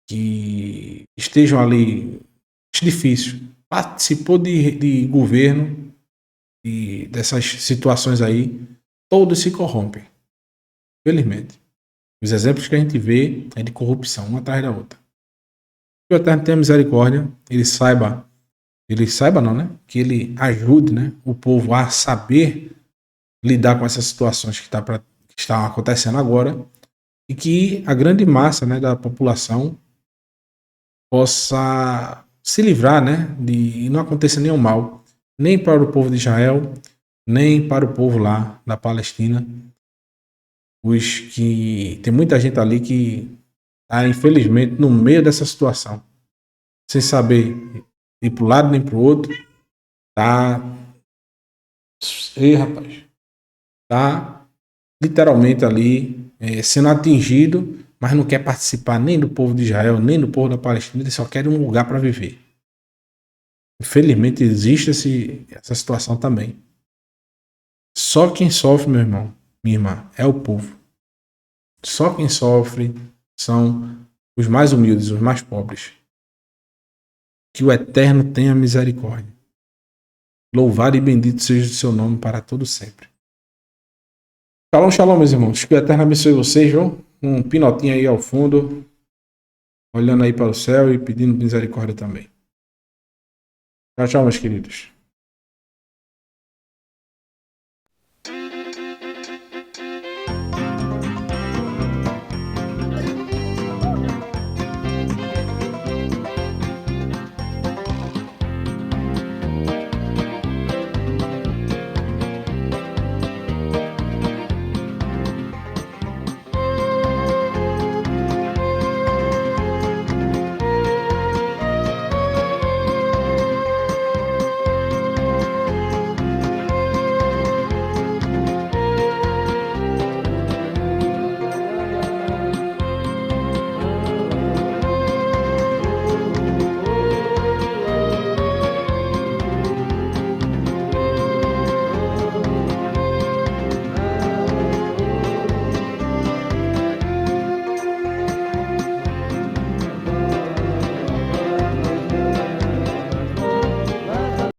que estejam ali. Acho difícil. Participou de governo e dessas situações aí, todos se corrompem. Felizmente. Os exemplos que a gente vê é de corrupção, uma atrás da outra. Que o Eterno tenha misericórdia, ele saiba não, né? Que ele ajude, né, o povo a saber lidar com essas situações que estão acontecendo agora, e que a grande massa, né, da população possa se livrar, né, de não aconteça nenhum mal, nem para o povo de Israel, nem para o povo lá da Palestina. Tem muita gente ali que está, infelizmente, no meio dessa situação, sem saber ir para um lado nem para o outro. Tá. Ei, rapaz. Tá literalmente ali sendo atingido, mas não quer participar nem do povo de Israel, nem do povo da Palestina, ele só quer um lugar para viver. Infelizmente existe essa situação também. Só quem sofre, meu irmão, minha irmã, é o povo. Só quem sofre são os mais humildes, os mais pobres. Que o Eterno tenha misericórdia. Louvado e bendito seja o seu nome para todo sempre. Shalom, shalom, meus irmãos. Que o Eterno abençoe vocês, viu? Um pinotinho aí ao fundo, olhando aí para o céu e pedindo misericórdia também. Tchau, tchau, meus queridos.